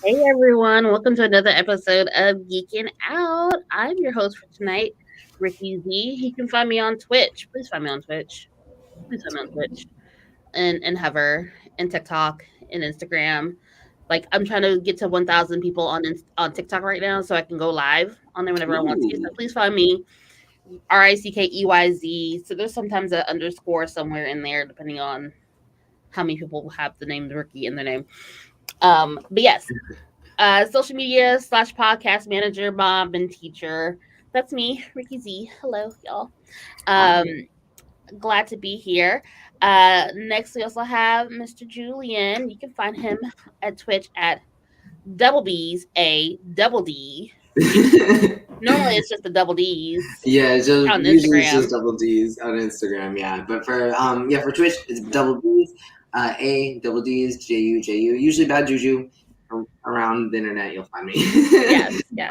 Hey everyone, welcome to another episode of Geeking Out. I'm your host for tonight, Ricky Z. You can find me on Twitch. Please find me on Twitch. Please find me on Twitch and Hover and TikTok and Instagram. Like I'm trying to get to 1,000 people on TikTok right now, so I can go live on there whenever I want to. So Ooh. please find me RICKEYZ. So there's sometimes an underscore somewhere in there, depending on how many people have the name Ricky in their name. But yes, social media slash podcast manager, mom, and teacher. That's me, Ricky Z. Hello, y'all. Um, Hi. Glad to be here. Next, we also have Mr. Julian. You can find him at Twitch at double B's a double D. Normally, it's just the double D's Yeah, so on usually it's Instagram. just double D's on Instagram, yeah. But for Twitch it's double D's, A, double D's, J U. Usually bad juju around the internet you'll find me. Yes, yes.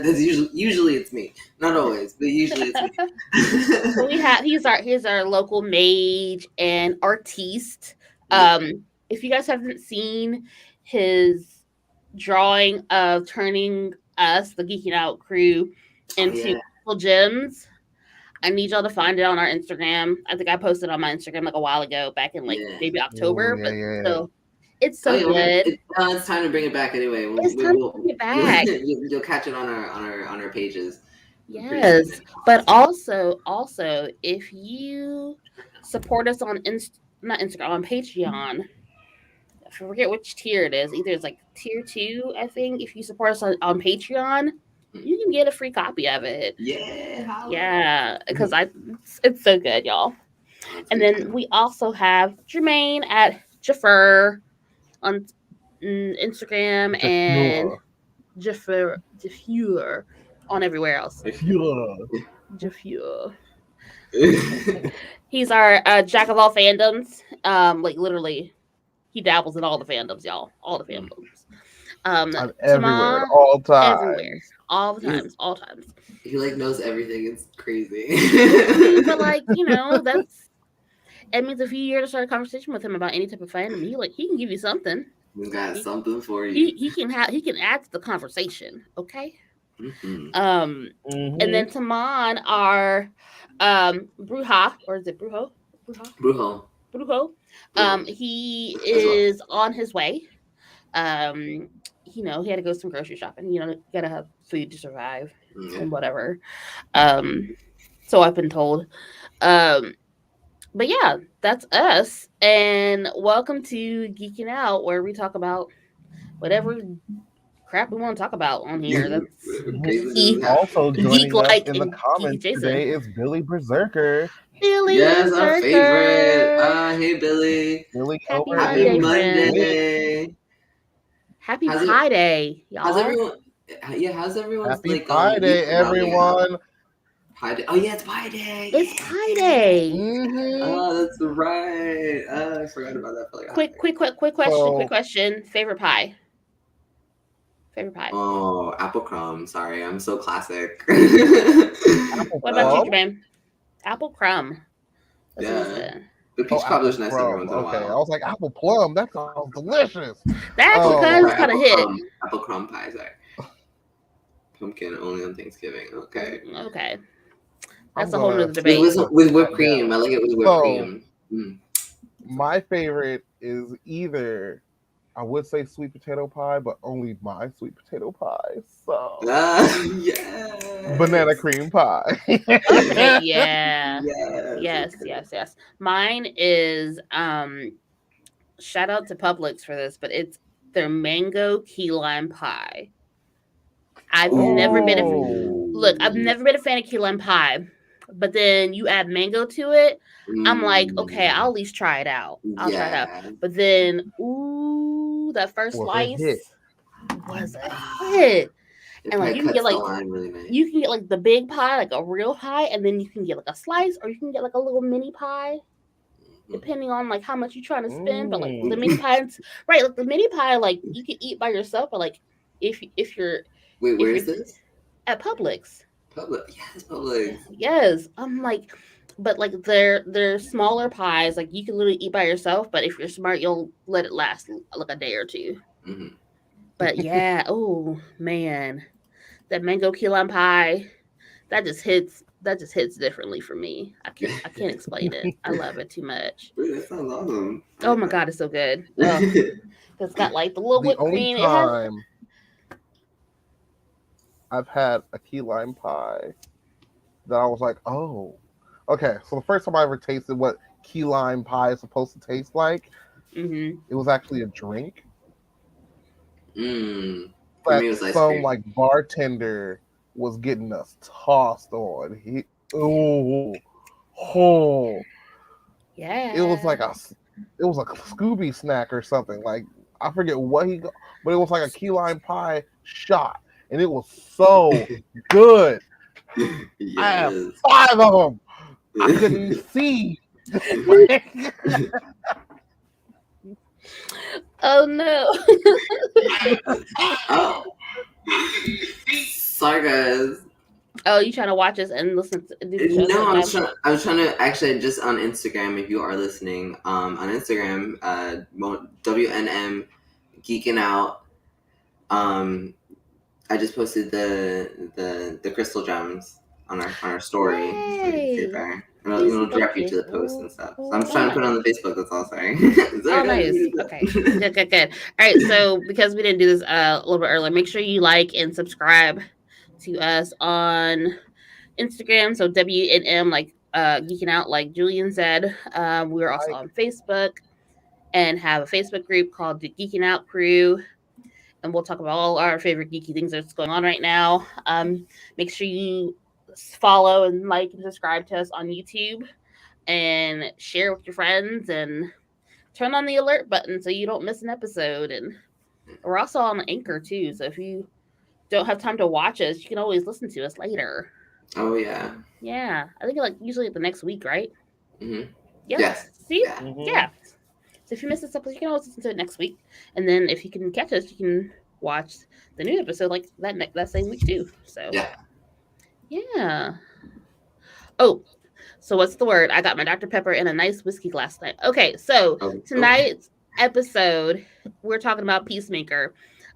That's usually it's me. Not always, but usually it's So we me. have he's our local mage and artiste. Yeah. If you guys haven't seen his drawing of turning us, the Geeking Out crew, Oh into yeah. little gems, I need y'all to find it on our Instagram. I think I posted on my Instagram like a while ago, back in like Yeah. maybe Oh October, yeah, but yeah. so it's Oh so yeah, good. it's time to bring it back anyway. It's time to bring it back. You'll catch it on our pages pretty soon. Yes, but also if you support us on not Instagram on Patreon, I forget which tier it is. Either it's like tier two, I think. If you support us on Patreon, you can get a free copy of it. Yeah, holla. Yeah, because it's so good, y'all. Oh, it's a And good then time. we also have Jermaine at Jaffer on Instagram The and fuel. Jaffer on everywhere else. The fuel. Jaffer. He's our jack of all fandoms. Like literally, he dabbles in all the fandoms, y'all. All the Mm. fandoms. I'm everywhere, Tama, all everywhere, times. all the He's, times, all times. he like knows everything. It's crazy. I mean, but like that's it means if you here to start a conversation with him about any type of fandom, he can give you something. He's got He something for you. he can add to the conversation. Okay. Mm-hmm. Um, and Hmm. then Taman, our Bruja, or is it Brujo? Bruja? Brujo. Brujo. Brujo. He As well. is on his way. Um, he had to go some grocery shopping. You gotta have food to survive Yeah. and whatever. Um, so I've been told. Um, but yeah, that's us. And welcome to Geeking Out, where we talk about whatever crap we want to talk about on here. That's Crazy geeky, things happen. Also geek joining us like in the and geeky comments Jason. today is Billy Berserker. Billy Yes, our favorite. Berserker. Hey Billy. Billy Happy over Happy Monday, in friend. Twitch. Monday. Happy How's it? Pie Day, How's y'all. everyone? Yeah, how's everyone's Happy like Pie week Day, rounding out? everyone. Pie Day. Oh yeah, it's Pie Day. It's Pie Day. Hmm. Oh, that's right. I forgot about that for like a hot second. Quick question. Quick So, question. Favorite pie. Favorite pie. Oh, apple crumb. Sorry, I'm so classic. apple What about you, uh, plum? Jermaine? Apple crumb. That's what he yeah, said. the Oh, peach apple cobbler's nice every crumb. once in a Okay, I while. was like, apple plum. That sounds delicious. The apple Oh, crumb is sorry, kind of hit. apple crumb pie. Sorry, pumpkin only on Thanksgiving. Okay, Okay. I'm That's a whole gonna nother with debate. with, put with whipped that cream. I down. like it with whipped So, cream. Mm. my favorite is either I would say sweet potato pie, but only my sweet potato pie. So banana Yes, cream pie. Okay, yeah. yes. Yes. Mine is shout out to Publix for this, but it's their mango key lime pie. I've never been a look, I've Ooh. never been a fan of key lime pie, but then you add mango to it. I'm like, okay, Mm. I'll at least try it out. I'll try it out. Yeah. But then, ooh, that first Was a hit. slice was a Ah, hit. it And like probably you can get cuts the like line really nice. you can get like the big pie, like a real pie, and then you can get like a slice, or you can get like a little mini pie, Mhm. depending on like how much you're trying to spend. But like the mini Mm. pie, right? Like the mini pie, like you can eat by yourself, but like if you're Wait, if where you're is this? at Publix, Public. Yes, Public. yes, I'm like, but like they're smaller pies, like you can literally eat by yourself. But if you're smart, you'll let it last like a day or two. Hmm. But yeah, oh man, that mango key lime pie, that just hits. That just hits differently for me. I can't explain it. I love it too much. Wait, that sounds awesome. Oh my god, it's so good. It's got like the little The whipped only cream. It has. time I've had a key lime pie that I was like, oh, okay. So the first time I ever tasted what key lime pie is supposed to taste like, Mm-hmm. it was actually a drink For me, that it was ice some cream. like bartender was getting us tossed on. Oh, Yeah. it was like a Scooby snack or something. Like I forget what he got, but it was like a key lime pie shot, and it was so good. I have Yes. 5 of them. I couldn't see. Oh no. Oh. Sorry, guys. Oh, you trying to watch us and listen to do the show? No, I was trying to actually just on Instagram. If you are listening, on Instagram, WNM Geeking Out. I just posted the crystal gems on our story, so you can see it Yay. there. Please It'll and thank direct you to you. the post and stuff. So Oh, I'm just trying to put it nice. on the Facebook. That's all. Sorry. Oh, nice. Okay. Good. All right. So because we didn't do this a little bit earlier, make sure you like and subscribe to us on Instagram. So WNM, like Geeking Out, like Julian said. We're also on Facebook and have a Facebook group called the Geeking Out Crew. And we'll talk about all our favorite geeky things that's going on right now. Make sure you follow and like and subscribe to us on YouTube and share with your friends and turn on the alert button so you don't miss an episode. And we're also on Anchor too. So if you don't have time to watch us, you can always listen to us later. Oh yeah. Yeah. I think like usually the next week, right? Mm-hmm. Yep. Yes. See? Yeah. Yeah. So if you miss this episode, you can always listen to it next week. And then if you can catch us, you can watch the new episode like that same week too. So yeah. Oh, so what's the word? I got my Dr. Pepper in a nice whiskey glass tonight. Okay, so tonight's episode, we're talking about Peacemaker.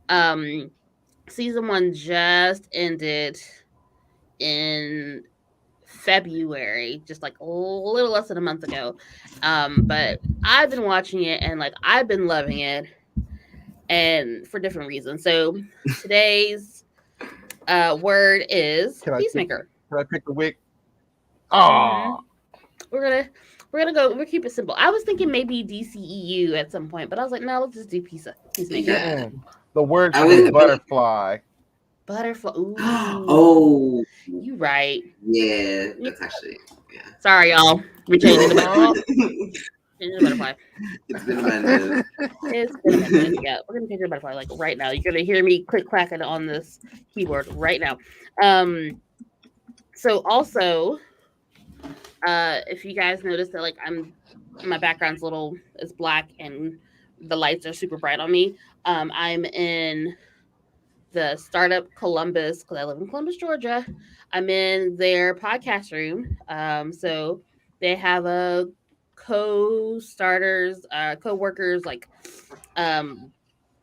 Season 1 just ended in February, just like a little less than a month ago. But I've been watching it and like I've been loving it, and for different reasons. So today's word is Peacemaker. Can I pick the wick? Oh, we're gonna keep it simple. I was thinking maybe DCEU at some point, but I was like, no, let's just do Peacemaker. Yeah. The word is butterfly. Butterfly. Ooh. Oh, you right. Yeah, that's actually Sorry, y'all. We're changing the butterfly. Changing the butterfly. It's been amended. It's been amended. Yeah, we're gonna change the butterfly like right now. You're gonna hear me click clacking on this keyboard right now. So also, if you guys notice that like my background's it's black and the lights are super bright on me. I'm in the startup Columbus because I live in Columbus, Georgia. I'm in their podcast room. So they have a co-starters, co-workers like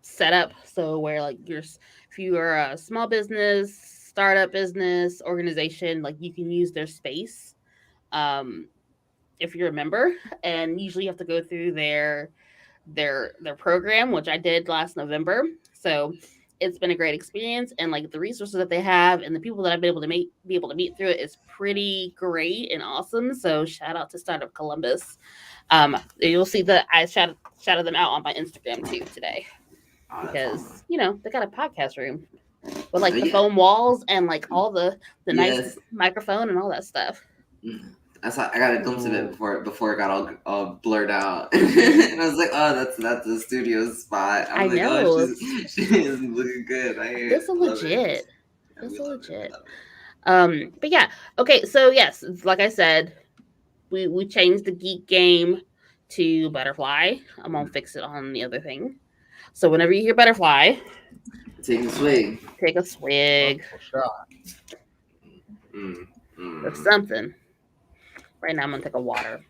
setup. So where like if you are a small business, startup business, organization, like you can use their space. If you're a member, and usually you have to go through their program, which I did last November. So it's been a great experience, and like the resources that they have and the people that I've been able to be able to meet through it is pretty great and awesome. So shout out to Startup Columbus. You'll see that I shouted them out on my Instagram too today because they got a podcast room with like the foam walls and like all the nice microphone and all that stuff. I got a glimpse of it before it got all blurred out, and I was like, "Oh, that's the studio spot." I know. Oh, she's looking good. It's legit. It's legit. But yeah, okay. So yes, like I said, we changed the geek game to butterfly. I'm gonna fix it on the other thing. So whenever you hear butterfly, take a swig. Take a swig. Of something. Right now, I'm gonna take a water.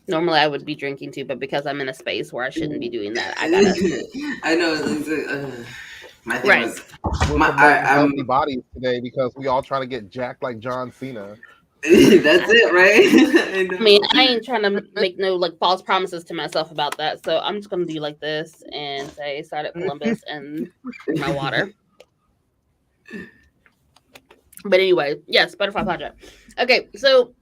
Normally I would be drinking too, but because I'm in a space where I shouldn't be doing that, I gotta. I know. My thing Right. was, We're promoting healthy bodies today because we all trying to get jacked like John Cena. that's it, right? I mean, I ain't trying to make no like false promises to myself about that, so I'm just gonna do like this and say start at Columbus and my water. But anyway, yes, Butterfly Project. Okay, so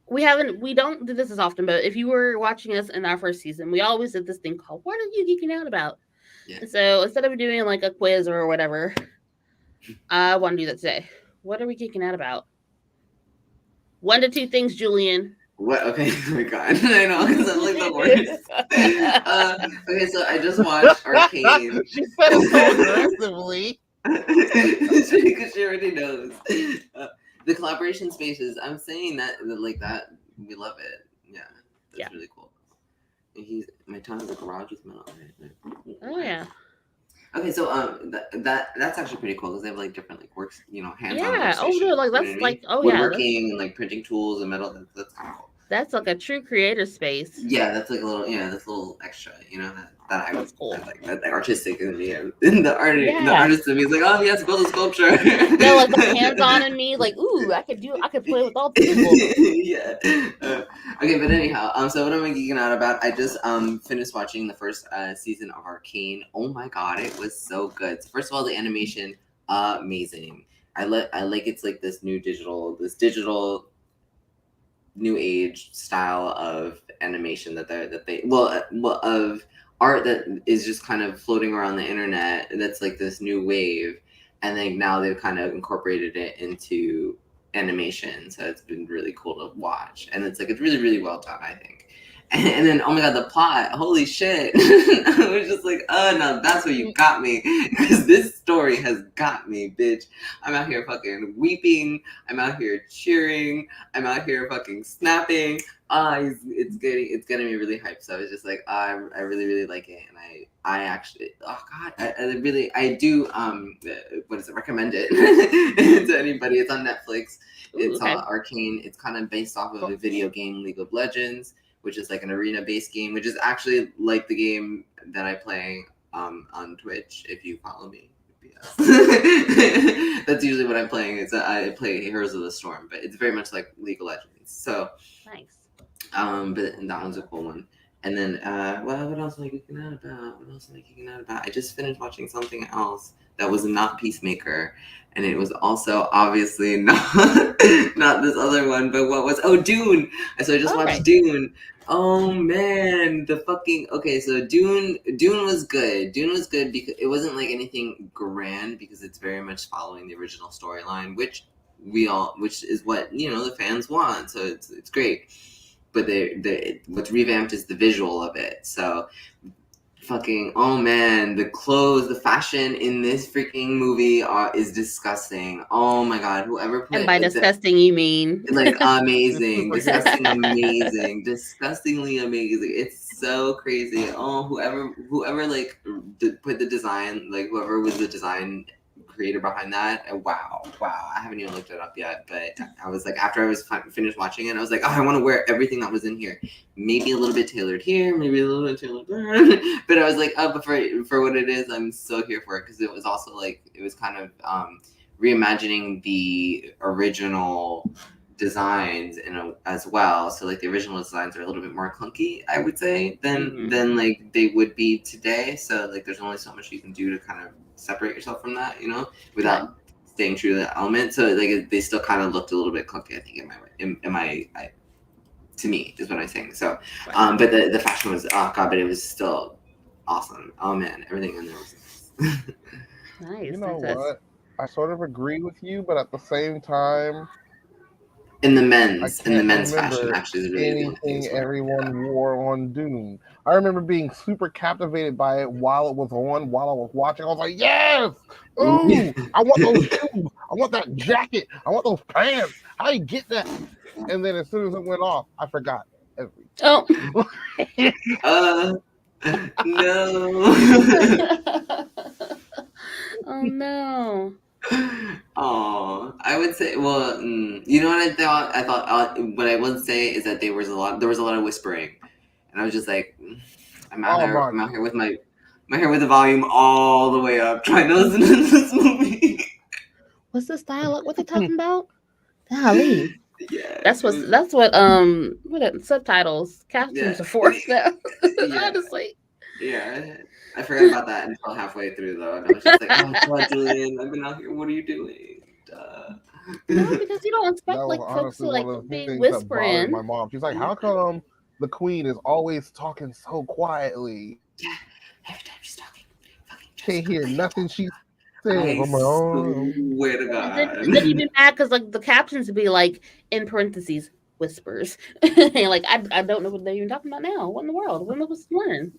we don't do this as often, but if you were watching us in our first season, we always did this thing called "What Are You Geeking Out About?" Yeah. And so instead of doing like a quiz or whatever, I want to do that today. What are we geeking out about? 1 to 2 things, Julian. What? Okay. Oh my god. I know. Because I'm like the worst. Okay, so I just watched Arcane. She said it so aggressively. Because she already knows. The collaboration spaces. I'm saying that like that. We love it. Yeah. That's really cool. And my tongue is a garage with metal. Oh yeah. Okay, so that's actually pretty cool because they have like different like works, hands-on. Yeah. Oh no, like that's like woodworking and like printing tools and metal. That's kind of cool. That's like a true creator space. Yeah, that's like a little that's a little extra. That I was cool. Like that artistic in me. The artist in me is like, oh yes, build a sculpture. No, like the hands-on in me, like ooh, I could play with all people. Yeah. Okay, but anyhow, so what am I geeking out about? I just finished watching the first season of Arcane. Oh my god, it was so good. So first of all, the animation, amazing. I like it's like this digital new age style of animation that they of art that is just kind of floating around the internet. That's like this new wave, and then now they've kind of incorporated it into animation. So it's been really cool to watch, and it's really really well done, I think. And then, oh my god, the plot, holy shit. I was just like, oh no, that's where you got me. Because this story has got me, bitch. I'm out here fucking weeping. I'm out here cheering. I'm out here fucking snapping. It's getting me really hyped. So I was just like, I really, really like it. And I actually, oh god, I do, recommend it to anybody. It's on Netflix. It's Arcane. It's kind of based off of a video game, League of Legends, which is like an arena-based game, which is actually like the game that I play on Twitch. If you follow me, that's usually what I'm playing. I play Heroes of the Storm, but it's very much like League of Legends. So nice. But that one's a cool one. And then, what else am I geeking out about? I just finished watching something else that was not Peacemaker, and it was also obviously not this other one, but Dune. So I just watched Dune. Oh man, so Dune was good. Dune was good because it wasn't like anything grand because it's very much following the original storyline, which is what the fans want. So it's great. But what's revamped is the visual of it. So oh man, the clothes, the fashion in this freaking movie is disgusting. Oh my god, whoever played. And by disgusting, you mean like amazing, disgusting, amazing, disgustingly amazing. It's so crazy. Oh, whoever like put the design, like whoever was the design creator behind that, wow, I haven't even looked it up yet, but I was like, after I was finished watching it, I was like, oh, I want to wear everything that was in here, maybe a little bit tailored here, maybe a little bit tailored there. But I was like, oh, but for what it is, I'm so here for it, because it was also like, it was kind of reimagining the original designs as well. So like the original designs are a little bit more clunky, I would say, than like they would be today. So like there's only so much you can do to kind of separate yourself from that, without staying true to the element. So like they still kind of looked a little bit clunky, I think, to me is what I'm saying. So but the fashion was, oh god, but it was still awesome. Oh man, everything in there was nice. You know what? I sort of agree with you, but at the same time, in the men's fashion actually is really anything everyone wore on Dune. I remember being super captivated by it while it was on, while I was watching. I was like, yes! Ooh! I want those shoes! I want that jacket! I want those pants! How do you get that? And then as soon as it went off, I forgot everything. Oh. No. Oh no. Oh, I would say. Well, you know what I thought? What I would say is that there was a lot of whispering, and I was just like, I'm out Oh here. my! I'm out here with my hair with the volume all the way up, trying to listen to this movie. What's this dialogue? What they talking about? Golly. Yeah, That's what subtitles, captions yeah, are for now. yeah, Honestly. yeah. I forgot about that until halfway through, though, and I was just like, "Oh God, Julian, I've been out here. What are you doing?" Duh. No, because you don't That expect was like folks honestly to like one of the be things that bothered my whispering. mom. She's like, "How come the queen is always talking so quietly? Yeah, every time she's talking, fucking Can't Jessica hear Biel. nothing she says." I I'm like, "Oh." swear to And then you'd God. be mad because like the captions would be like in parentheses whispers. And like I don't know what they're even talking about now. What in the world? What am I supposed to learn?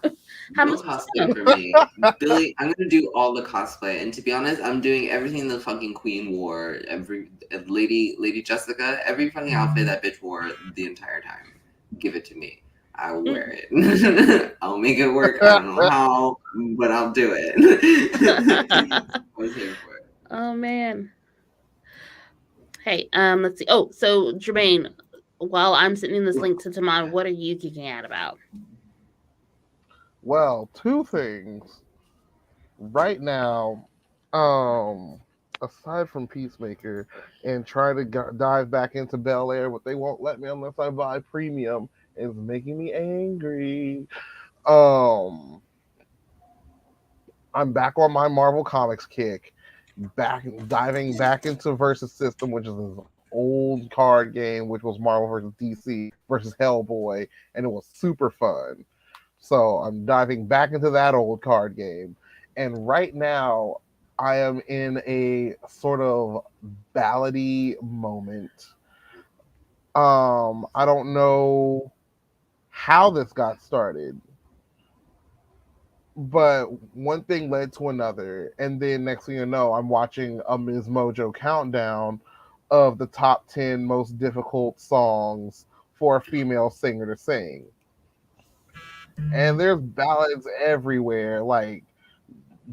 How am I No supposed to cosplay know? for me. Billy, I'm gonna do all the cosplay, and to be honest, I'm doing everything the fucking queen wore. Every Lady Jessica, every fucking outfit that bitch wore the entire time. Give it to me. I will wear it. I'll make it work. I don't know how, but I'll do it. I was here for it. Oh man. Hey, let's see. Oh, so Jermaine, while I'm sending this link to Tamon, what are you geeking out about? Well, two things right now. Um, Aside from Peacemaker and trying to dive back into Bel Air, but they won't let me unless I buy premium. It's making me angry. Um, I'm back on my Marvel Comics kick. Back diving back into Versus System, which is this old card game, which was Marvel versus DC versus Hellboy, and it was super fun. So I'm diving back into that old card game. And right now I am in a sort of ballady moment. I don't know how this got started, but one thing led to another, and then next thing you know, I'm watching a Ms. Mojo countdown of the top 10 most difficult songs for a female singer to sing. And there's ballads everywhere, like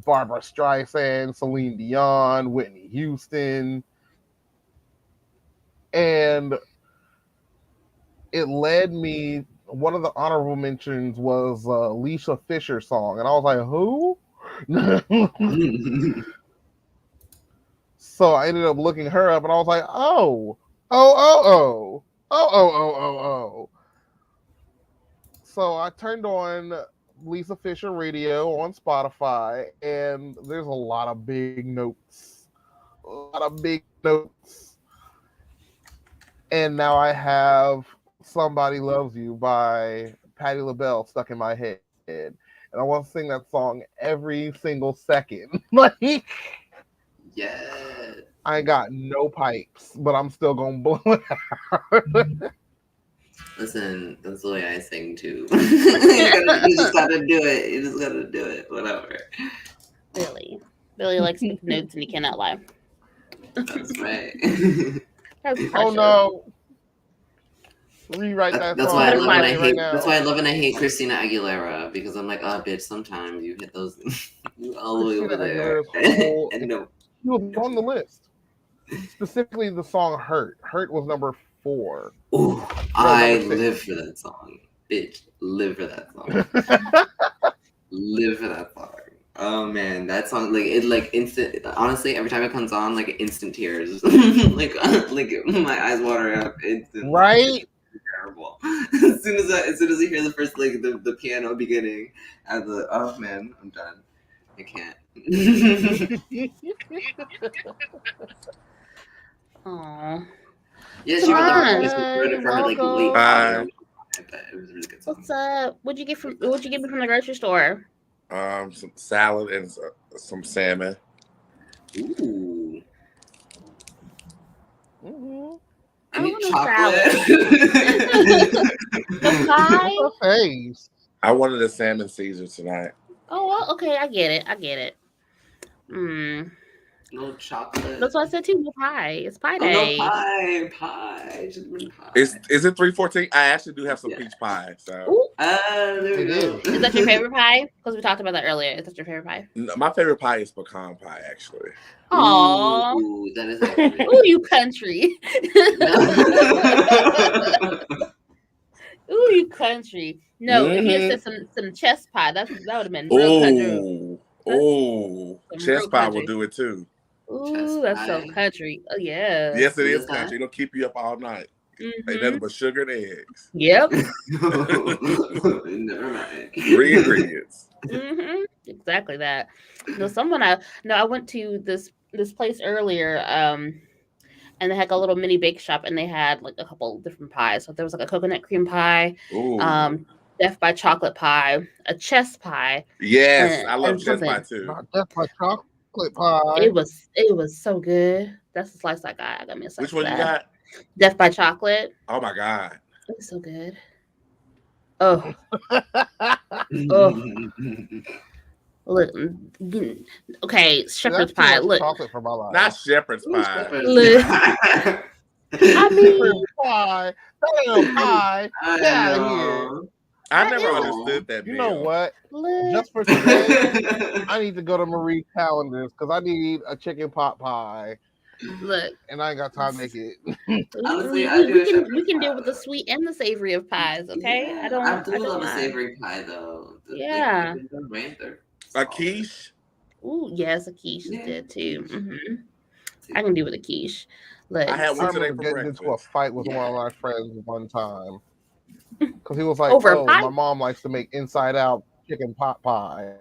Barbara Streisand, Celine Dion, Whitney Houston, and it led me. One of the honorable mentions was Alicia Fisher song, and I was like, "Who?" So I ended up looking her up, and I was like, "Oh, oh, oh, oh, oh, oh, oh, oh, oh." So I turned on Lisa Fisher Radio on Spotify, and there's a lot of big notes, a lot of big notes. And now I have "Somebody Loves You" by Patti LaBelle stuck in my head, and I want to sing that song every single second. Like, Yeah. I got no pipes, but I'm still gonna blow it out. Listen, that's the way I sing too. You just gotta do it. You just gotta do it. Whatever. Billy likes to take notes and he cannot lie. That's right. That's Oh precious. no! Rewrite that That's song. why I Better love and I find Right hate. now. That's why I love and I hate Christina Aguilera, because I'm like, oh, bitch. Sometimes you hit those you all the way Christina over there, Aguilera's whole. and no. She was on the list. Specifically, the song "Hurt." "Hurt" was number 4. Ooh, No, I number 6. live for that song, bitch. Live for that song. Live for that song. Oh man, that song like instant. Honestly, every time it comes on, like instant tears, like my eyes water up instantly. Right? It's terrible. As soon as I hear the first like the piano beginning, and the oh man, I'm done. I can't. Aww. Yeah, Come she wrote on. it for her like late Welcome. father. Hi. But it was a really good song. What's up? What'd you get me from the grocery store? Some salad and some salmon. Ooh. Mm-hmm. I Any don't want chocolate? no pie? What's her face? I wanted a salmon Caesar tonight. Oh, well, okay. I get it. No chocolate. That's what I said too. No pie. It's pie Oh, day. no pie. It should have been pie. Is it 3:14? I actually do have some peach pie. So Ooh, there we go. is that your favorite pie? Because we talked about that earlier. Is that your favorite pie? no, my favorite pie is pecan pie, actually. Aww. Ooh, that is actually. Ooh, you country. Ooh, you country. No, if you had said some chest pie, that would have been real country. Oh, Some chest real pie country. will do it too. Ooh, Chest that's so pie. country. Oh yeah. Yes, it What is is that? country. It'll keep you up all night. Ain't Mhm. nothing but sugar and eggs. Yep. Never mind. 3 ingredients. Exactly that. No, I went to this place earlier, and they had a little mini bake shop, and they had like a couple different pies. So there was like a coconut cream pie, Ooh. Death by chocolate pie, a chess pie. Yes, I love and chest pie something. too. Not just my chocolate pie. It was so good. That's the slice I got. I got me a slice. Which one of you that. got? Death by chocolate. Oh my god. It was so good. Oh. Oh. Look, okay, shepherd's That's too pie. much Look, chocolate for my life. Not shepherd's pie. Look. I mean, Shepherd's pie. That ain't no pie. Get out of here. I That never is- understood that. You know meal. what? look. Just for today, I need to go to Marie Callender's because I need a chicken pot pie, Look. and I ain't got time to make it. Honestly, we, I do a we can shepherd's we can pie, deal with the though. sweet and the savory of pies. Okay, Yeah, I don't love a mind. savory pie though. Yeah. A quiche. Ooh, yes, a quiche is Yeah. good too. I can do with a quiche. Look, I had I one today remember for getting into a breakfast. fight with one of my friends one time because he was like, Over a "Oh, pie? my mom likes to make inside out chicken pot pie."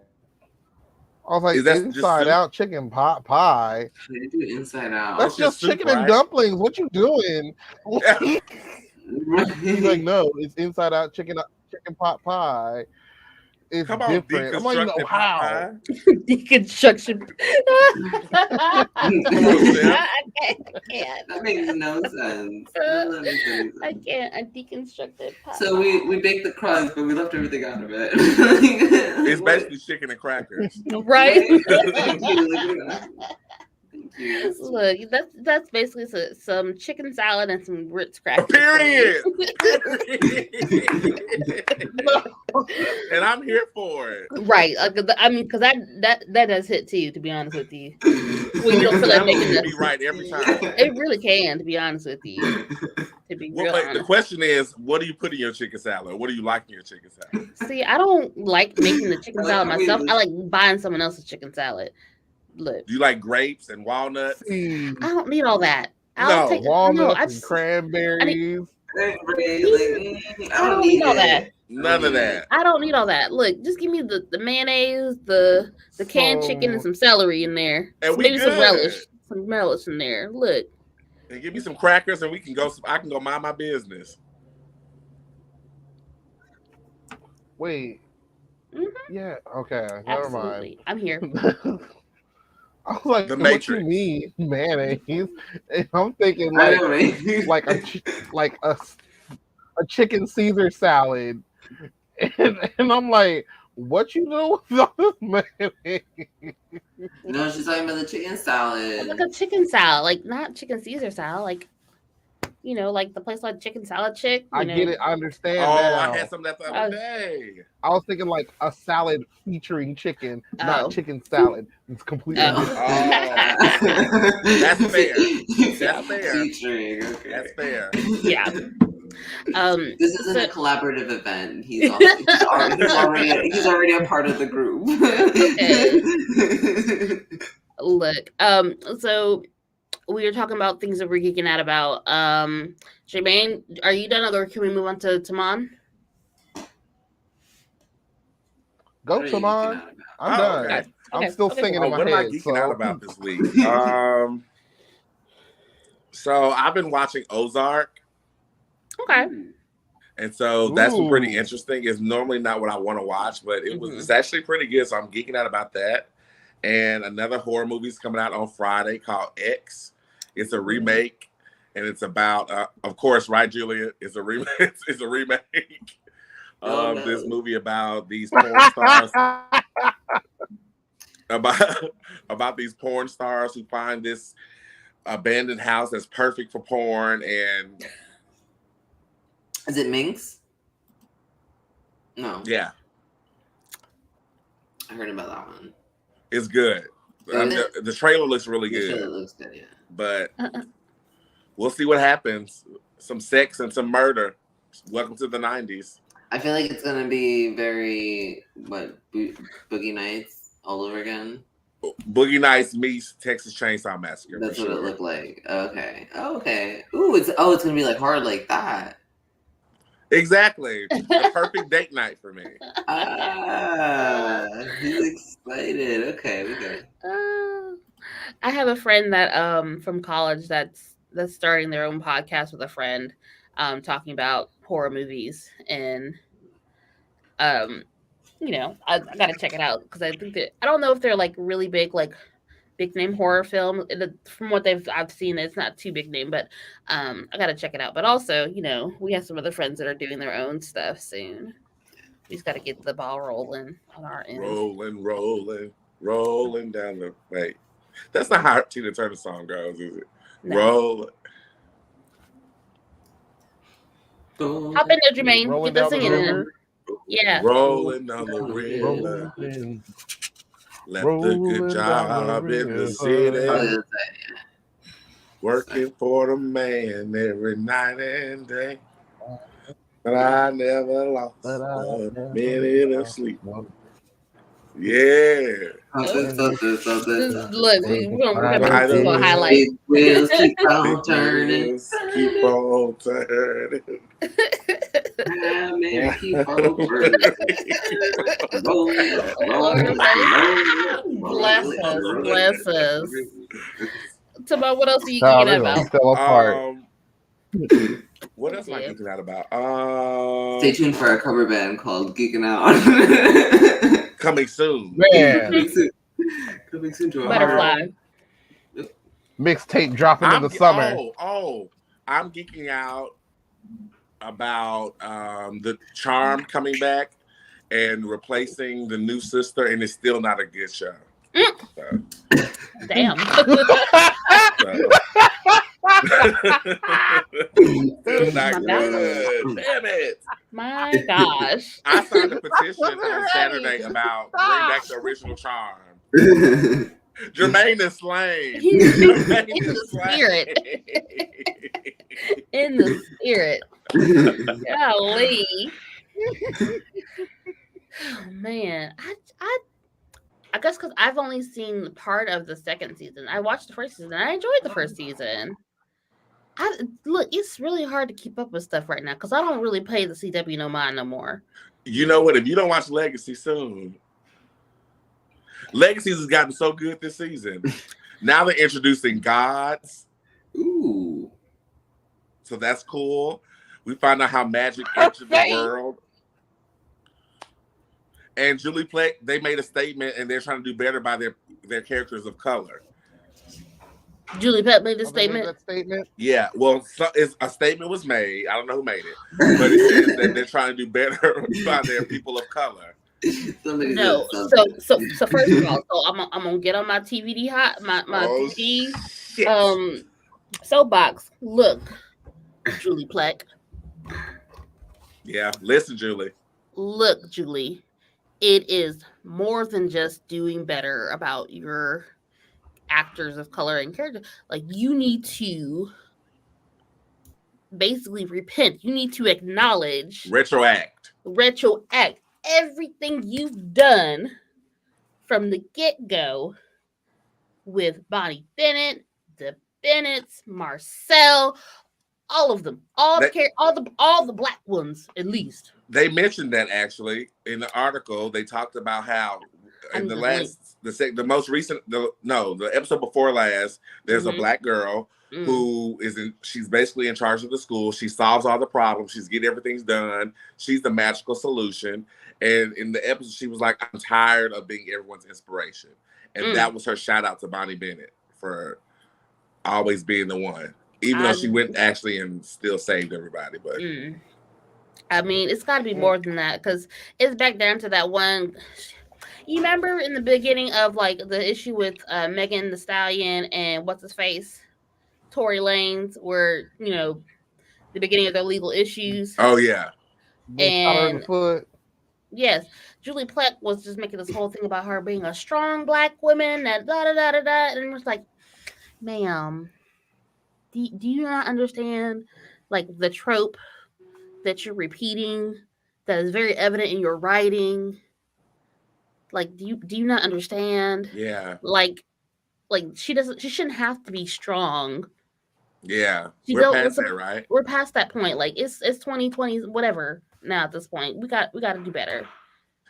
I was like, Is that just "Inside soup? out chicken pot pie? They do inside out. That's It's just just soup, chicken right? and dumplings. What you doing?" He's like, "No, it's inside out chicken pot pie. It's Come on, different." I'm like, "No, deconstructed pot how?" pie. deconstruction. Come on, Chef. I can't. That makes no sense. None of that makes any I sense. can't. I deconstructed pie. So we baked the crust, but we left everything out of it. It's basically chicken and crackers. right. Thank you. Look, that's basically some chicken salad and some Ritz crackers. Period. And I'm here for it. Right. I mean, because that does hit too. To be honest with you, when you don't feel like making Be this, right every time. it really can. To be honest with you, to be real The honest. question is, what do you put in your chicken salad? What do you like in your chicken salad? See, I don't like making the chicken I like salad how we myself. just- I like buying someone else's chicken salad. Look, Do you like grapes and walnuts? I don't need all that. No, Walnuts and cranberries. I I don't need all that. None of that. I don't need all that. Look, just give me the mayonnaise, the canned chicken, and some celery in there. And we Maybe some good. relish in there. Look, And give me some crackers, and we can go. I can go mind my business. Wait. Mhm. Yeah. Okay. Never mind. absolutely. I'm here. I was like, The "What Matrix. you mean mayonnaise?" And I'm thinking I like know, right? like a chicken Caesar salad, and I'm like, "What you doing with all this mayonnaise?" No, she's talking about the chicken salad. Like a chicken salad, like not chicken Caesar salad, like like the place like Chicken Salad Chick. I get it. I understand Oh, now. I had some that the other day. I was thinking like a salad featuring chicken, Oh. not chicken salad. It's completely Oh. different. That's fair. That's fair. Featuring, okay. That's fair. Yeah. This isn't a So- collaborative event. He's already a part of the group. Look, so we were talking about things that we're geeking out about. Jermaine, are you done, or can we move on to Tamon? Go, What are you Tamon. geeking out about? I'm Oh, done. okay. I'm still singing Oh, in my what am I head. geeking out about this week? So I've been watching Ozark, Okay. and so that's been pretty Ooh. interesting. It's normally not what I want to watch, but Mhm. it's actually pretty good. So I'm geeking out about that. And another horror movie's coming out on Friday called X. It's a remake, and it's about, of course, right, Julian? It's a remake. It's a remake of this movie about these porn stars. about these porn stars who find this abandoned house that's perfect for porn. And is it Minx? No. Yeah, I heard about that one. it's good. The trailer looks really good. The trailer looks good, yeah. But we'll see what happens. Some sex and some murder. Welcome to the 90s. I feel like it's gonna be very Boogie Nights all over again. Boogie Nights meets Texas Chainsaw Massacre. That's what it looked like. Okay. Ooh, it's gonna be like hard like that. Exactly. The perfect date night for me. He's excited. Okay, we good. I have a friend that from college that's starting their own podcast with a friend, talking about horror movies, and you know, I gotta check it out because I think that I don't know if they're like really big name horror film. From what I've seen, it's not too big name, but I gotta check it out. But also, you know, we have some other friends that are doing their own stuff soon. We just gotta get the ball rolling on our end. Rolling down the wait. That's not how Tina Turner song goes, is it? No. Roll. Hop in there, Jermaine. Get the singing in. Yeah. Rolling down the river. Left a good job in the city. Working for the man every night and day. But I never lost a minute of sleep. Yeah. Look, we're gonna do a highlight. Big wheels keep on turning. Keep on turning. Keep on turning. Bless us. So, about what else are you geeking about? What else am I geeking out about? Stay tuned for a cover band called Geeking Out. Coming soon. Man. Coming soon to a Butterfly. Mixtape dropping in the summer. I'm geeking out about the Charm coming back and replacing the new sister, and it's still not a good show. So. Damn. Still not good. Damn it. My gosh. I signed a petition on Saturday about bring back the original Charm. Jermaine is slain. He's in the spirit. In the spirit. Golly. Oh man. I guess because I've only seen part of the second season. I watched the first season. I enjoyed the first season. Look, it's really hard to keep up with stuff right now because I don't really pay the CW no mind no more. You know what? If you don't watch Legacy soon, Legacy has gotten so good this season. Now they're introducing gods. Ooh. So that's cool. We find out how magic entered the world. And Julie Plec, they made a statement and they're trying to do better by their characters of color. Julie Plec made a statement? Yeah, well, a statement was made. I don't know who made it. But it says that they're trying to do better by their people of color. No, so first of all, I'm gonna get on my TVD TV soapbox. Look, Julie Plec. Yeah, listen, Julie. Look, Julie, it is more than just doing better about your actors of color and character. Like, you need to basically repent. You need to acknowledge, retroact everything you've done from the get-go with Bonnie Bennett, the Bennetts, Marcel, all of them, all the black ones, at least. They mentioned that actually in the article. They talked about how in the episode before last, there's a black girl who she's basically in charge of the school. She solves all the problems. She's getting everything done. She's the magical solution. And in the episode, she was like, I'm tired of being everyone's inspiration. And that was her shout out to Bonnie Bennett for always being the one. Even though she went actually and still saved everybody. But I mean, it's got to be more than that, because it's back down to that one. You remember in the beginning of like the issue with Megan Thee Stallion and what's his face, Tory Lanez, where the beginning of their legal issues, Oh yeah. They shot her in the and foot. yes, Julie Plec was just making this whole thing about her being a strong black woman, that da da da da da, and it was like, ma'am, do you not understand like the trope that you're repeating that is very evident in your writing? Like, do you not understand? Yeah. Like she shouldn't have to be strong. Yeah. She We're dealt past with that, right? we're past that point. Like it's 2020, whatever. Now at this point, we got to do better.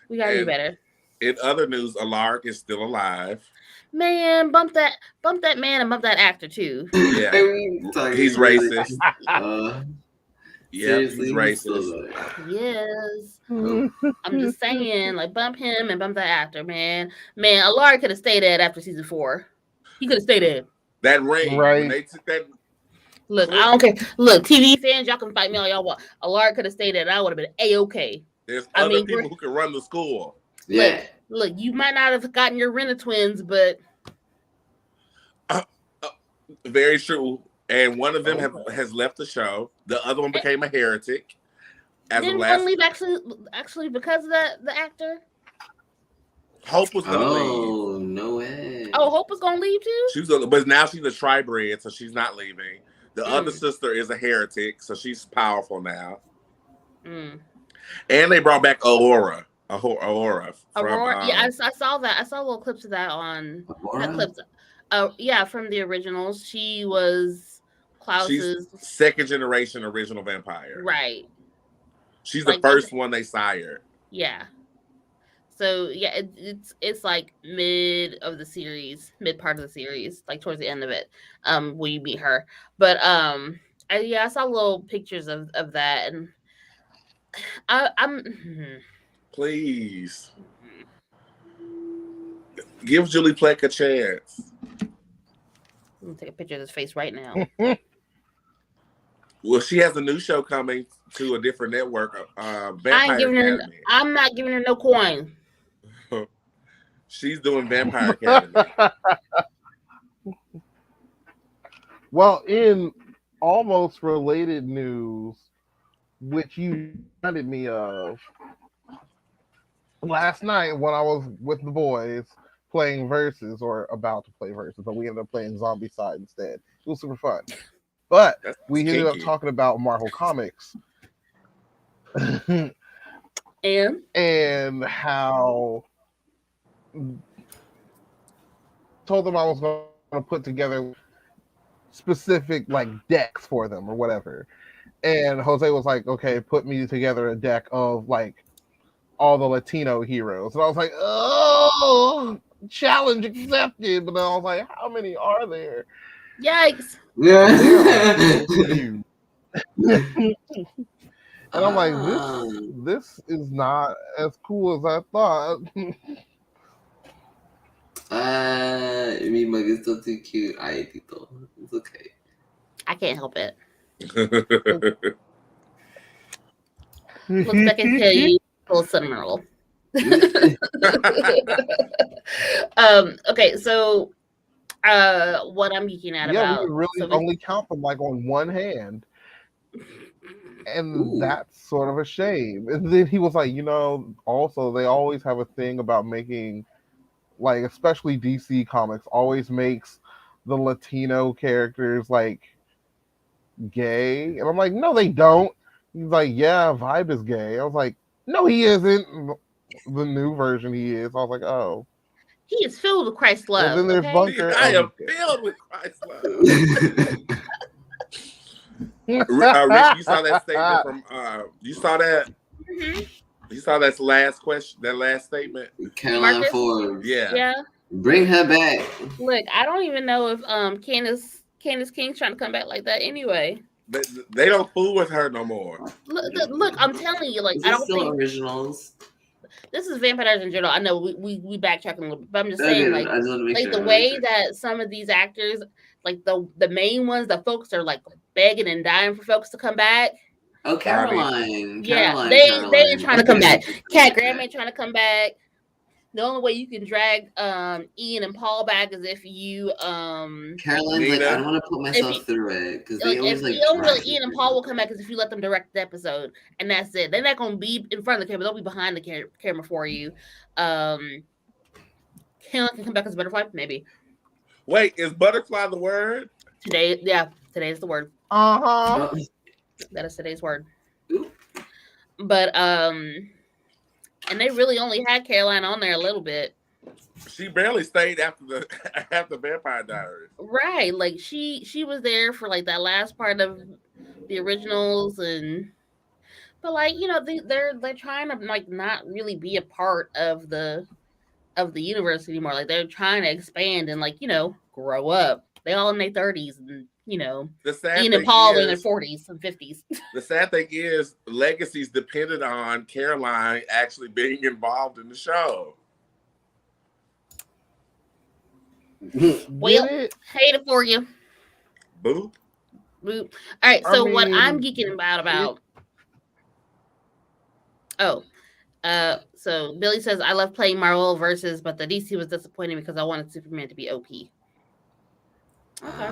We got to do And better. in other news, Alark is still alive. Man, bump that man and bump that actor too. Yeah. He's racist. Yeah, he's racist. Yes. Oh. I'm just saying, like, bump him and bump that actor, man. Man, Alari could have stayed dead after season 4. He could have stayed dead. That ring, Right. when they took that. Look, I don't care. Look, TV fans, y'all can fight me all y'all want. Alari could have stayed dead. I would have been A-okay. There's other people who can run the school. Yeah. Look, you might not have gotten your Renner twins, but very true. And one of them has left the show. The other one became a heretic. Didn't one leave actually because of the actor? Hope was gonna leave. Oh, no way. Oh, Hope was gonna leave too? But now she's a tri-bred, so she's not leaving. The other sister is a heretic, so she's powerful now. Mm. And they brought back Aurora. Aurora. Yeah, I saw that. I saw little clips of that on not clips. Yeah, from the originals. She was Klaus's second generation original vampire. Right. She's the first one they sired. Yeah. So yeah, it's like mid part of the series, like towards the end of it, when you meet her. But I saw little pictures of that, and I'm please give Julie Plec a chance. I'm gonna take a picture of his face right now. Well, she has a new show coming to a different network. Vampire Academy. I'm not giving her no coin. She's doing Vampire Academy. Well, in almost related news, which you reminded me of, last night when I was with the boys playing Versus, or about to play Versus, but we ended up playing Zombie Side instead. It was super fun. But we ended up talking about Marvel Comics. And how told them I was going to put together specific like decks for them or whatever. And Jose was like, okay, put me together a deck of like all the Latino heroes. And I was like, oh, challenge accepted. But then I was like, how many are there? Yikes. Yeah. And I'm like, this is not as cool as I thought. Mi mug is still too cute. Ay, Tito. It's okay. I can't help it. Look back and tell you, full Summerall. Okay, so what I'm geeking out about. We really only count them like on one hand. And that's sort of a shame. And then he was like, also they always have a thing about making, like, especially DC Comics always makes the Latino characters like gay. And I'm like, no, they don't. He's like, yeah, Vibe is gay. I was like, no, he isn't. The new version he is. I was like, oh. He is filled with Christ's love. And then there's Bunker. I am filled with Christ's love. Rick, you saw that statement from you saw that? Mm-hmm. You saw that last question, that last statement? Caroline Forbes. Yeah. Bring her back. Look, I don't even know if Candace King's trying to come back like that anyway. They don't fool with her no more. Look, I'm telling you, like, I don't think originals. This is vampires in general. I know we backtracking a little bit, but I'm just saying, like the way that some of these actors, like the main ones, the folks are like begging and dying for folks to come back. Oh, Caroline. Yeah, they ain't trying to come back. Cat Graham ain't trying to come back. the only way you can drag Ian and Paul back is if you Caroline's like, Nina. I don't want to put myself through it because they always like. The only way drag Ian and me Paul through will come back is if you let them direct the episode, and that's it. They're not gonna be in front of the camera; they'll be behind the camera for you. Caroline can come back as a butterfly, maybe. Wait, is butterfly the word? Today is the word. Uh-huh. That is today's word. Ooh. But and they really only had Caroline on there a little bit. She barely stayed after Vampire Diaries. Right, like she was there for like that last part of the originals, but like they're trying to like not really be a part of the universe anymore. Like they're trying to expand and like grow up. They all in their 30s, and The sad Ian thing and Paul is, in their 40s and 50s. The sad thing is, legacies depended on Caroline actually being involved in the show. Well, hate it for you. Boop. Boop. All right, so what I'm geeking about. So Billy says I love playing Marvel versus, but the DC was disappointing because I wanted Superman to be OP. Okay.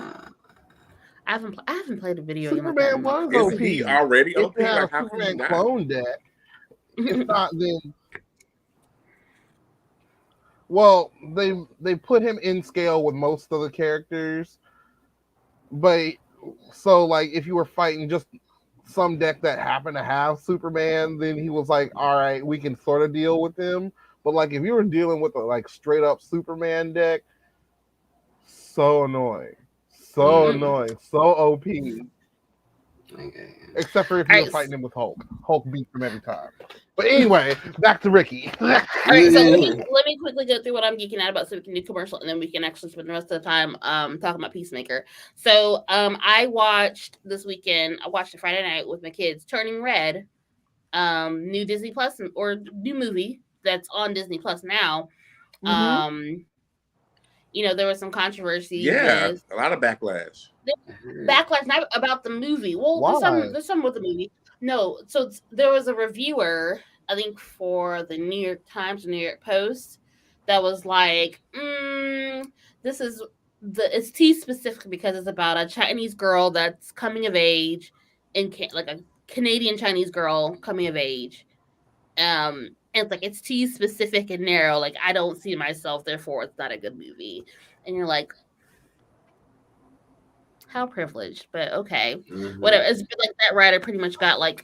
I haven't played a video game. Superman was OP. Isn't he already OP? If you had Like, a how can you Superman not? clone deck, if not, then well, they put him in scale with most of the characters, but so like if you were fighting just some deck that happened to have Superman, then he was like, all right, we can sort of deal with him. But like if you were dealing with a like straight up Superman deck, so annoying. So annoying. So OP. Okay. Except for if you were fighting him with Hulk. Hulk beats him every time. But anyway, back to Ricky. All right, so let me quickly go through what I'm geeking out about so we can do commercial, and then we can actually spend the rest of the time talking about Peacemaker. So I watched this weekend, I watched it Friday night with my kids, Turning Red, new Disney Plus or new movie that's on Disney Plus now. There was some controversy. Yeah, a lot of backlash. Backlash not about the movie. Well, there's some with the movie. No, so there was a reviewer, I think for the New York Times or New York Post, that was like, it's T specific because it's about a Chinese girl that's coming of age, like a Canadian Chinese girl coming of age. And it's like it's T specific and narrow. Like I don't see myself, therefore it's not a good movie. And you're like, how privileged, but okay, whatever. It's been like that writer pretty much got green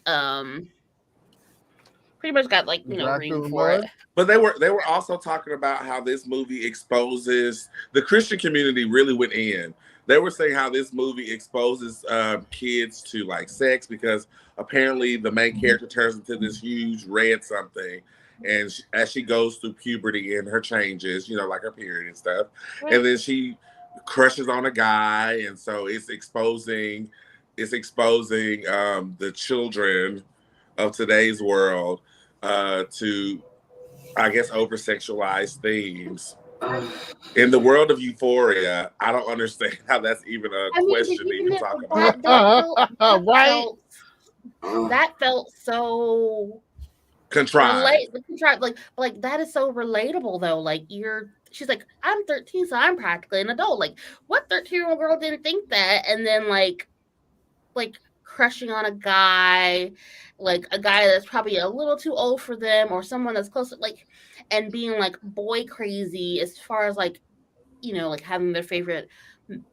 for it. But they were also talking about how this movie exposes the Christian community. Really went in. They were saying how this movie exposes kids to like sex because apparently the main character turns into this huge red something, and as she goes through puberty and her changes, like her period and stuff, right. And then she crushes on a guy, and so it's exposing the children of today's world to, I guess, over-sexualized themes. In the world of Euphoria, I don't understand how that's even a question to even talk about. Right? That felt so contrived. Like that is so relatable though. Like she's like, I'm 13, so I'm practically an adult. Like, what 13-year-old girl didn't think that? And then like crushing on a guy, like a guy that's probably a little too old for them, or someone that's close, like, and being like boy crazy as far as like, like having their favorite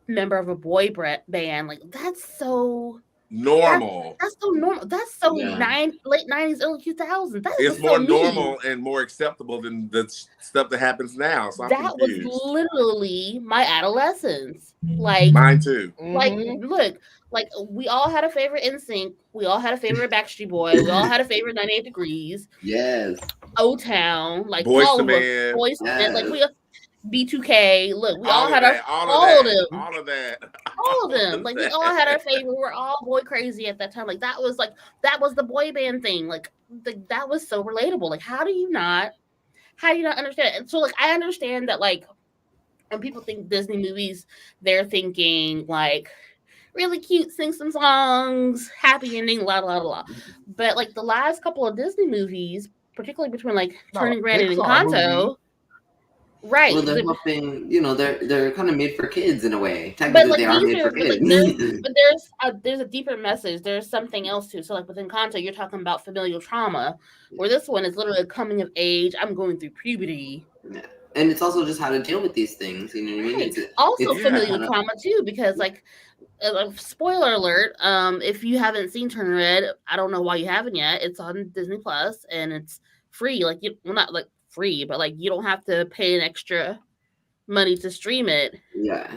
member of a boy band. Like that's so normal. That's so normal. That's so late 90s, early 2000s. It's more normal and more acceptable than the stuff that happens now. So that was literally my adolescence. Like mine too. Like look, like we all had a favorite NSYNC. We all had a favorite Backstreet Boy. We all had a favorite 98 Degrees. Yes. O-Town. Like Boys all to of Man. us. Boys to Man. Like we B2K. Look, we all had all of them. All of them. Like we all had our favorite. We were all boy crazy at that time. Like that was the boy band thing. Like that was so relatable. Like how do you not understand it? And so like I understand that like when people think Disney movies, they're thinking like really cute, sing some songs, happy ending, la la la. But like the last couple of Disney movies, particularly between like Turning Red and Encanto. Right. Well, they're helping. They're kind of made for kids in a way. But Technically, like they are these made are, for but like kids. there's a deeper message. There's something else too. So like within content, you're talking about familial trauma, where this one is literally a coming of age. I'm going through puberty. Yeah. And it's also just how to deal with these things. You know what I mean? Right. Also It's familial kind of trauma too, because like spoiler alert, if you haven't seen Turn Red, I don't know why you haven't yet. It's on Disney Plus and it's free. Like not like free, but like you don't have to pay an extra money to stream it. yeah.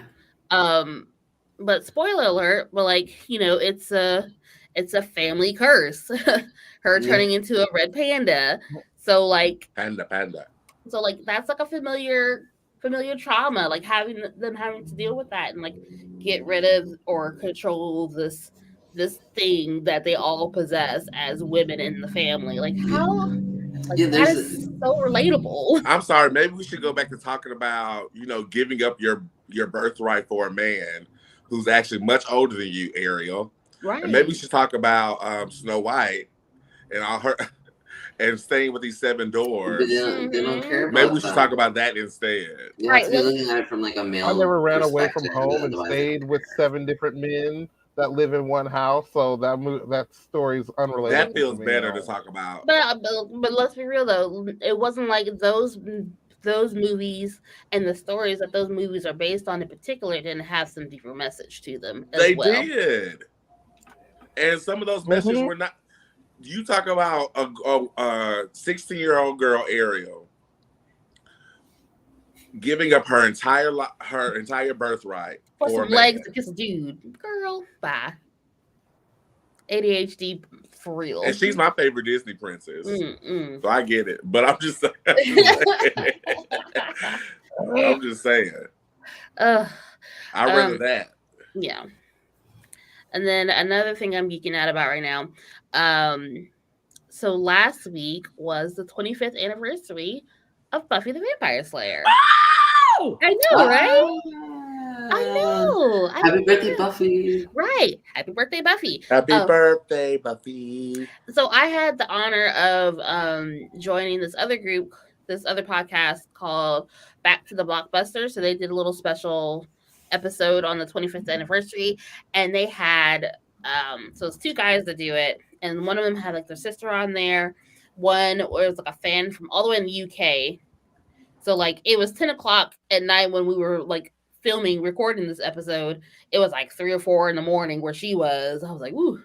But spoiler alert, but like, it's a family curse. Her Yeah. turning into a red panda. So like Panda. so like that's like a familiar trauma, like having to deal with that and like get rid of or control this thing that they all possess as women in the family. Like how Yeah, that there's is so relatable. I'm sorry. Maybe we should go back to talking about giving up your birthright for a man who's actually much older than you, Ariel. Right. And maybe we should talk about Snow White and all her and staying with these 7 doors. they don't care about Maybe we should that. talk about that instead. You Right, have to be let's- looking at it from like a male I never ran away from perspective, home and otherwise- stayed with 7 different men that live in one house. So that story's unrelated. That feels to me better at to all. talk about. But let's be real though, it wasn't like those movies and the stories that those movies are based on in particular didn't have some deeper message to them as They well. did. And some of those messages were not. You talk about a 16-year-old girl, Ariel, giving up her entire birthright For for a some legs man. to kiss a dude. Girl, bye. ADHD for real. And she's my favorite Disney princess. Mm-mm. So I get it. But I'm just saying. I'm just saying. I'd rather that. Yeah. And then another thing I'm geeking out about right now. So last week was the 25th anniversary of Buffy the Vampire Slayer. Oh! I know, right? I know. Happy birthday, Buffy. Right. Happy birthday, Buffy. Happy birthday, Buffy. So I had the honor of joining this other group, this other podcast called Back to the Blockbuster. So they did a little special episode on the 25th anniversary, and they had so it's 2 guys that do it, and one of them had like their sister on there. One was like a fan from all the way in the UK. So like it was 10 o'clock at night when we were like recording this episode. It was like 3 or 4 in the morning where she was. I was like, "Ooh,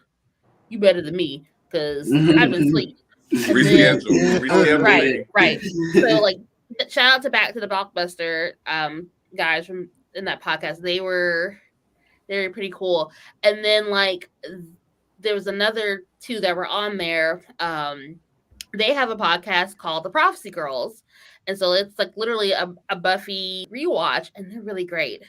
you better than me," because I've been asleep. Reschedule. Right. So like, shout out to Back to the Blockbuster guys from in that podcast. They were pretty cool. And then like there was another 2 that were on there. They have a podcast called The Prophecy Girls. And so it's like literally a Buffy rewatch, and they're really great.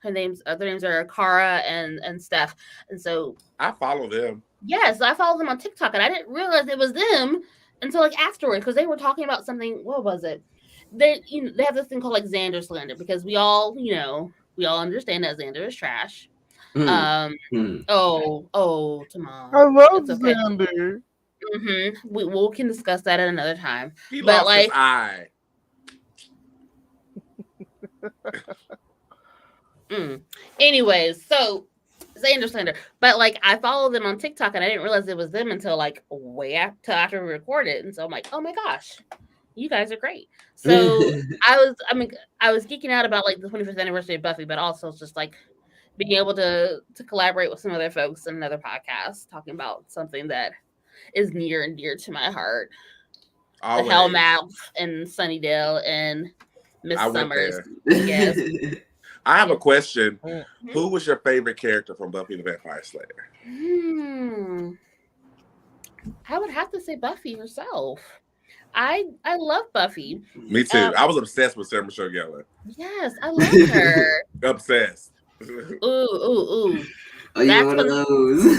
Their names are Cara and Steph. And so I follow them. yes, I follow them on TikTok, and I didn't realize it was them until like afterwards, because they were talking about something. What was it? They have this thing called like Xander slander, because we all understand that Xander is trash. Oh, Tamar. I love It's okay. Xander. We can discuss that at another time. He But, lost like- his eye. Anyways, so Xander slander, but like I follow them on TikTok, and I didn't realize it was them until like way after we recorded, and so I'm like, oh my gosh, you guys are great. So I was geeking out about like the 25th anniversary of Buffy, but also just like being able to collaborate with some other folks in another podcast talking about something that is near and dear to my heart. Always. The Hellmouth and Sunnydale and Miss I went Summers. there. Yes. I have a question. Mhm. Who was your favorite character from Buffy the Vampire Slayer? I would have to say Buffy herself. I love Buffy. Me too. I was obsessed with Sarah Michelle Gellar. Yes, I love her. Obsessed. Ooh. Oh, you That's one of when- those.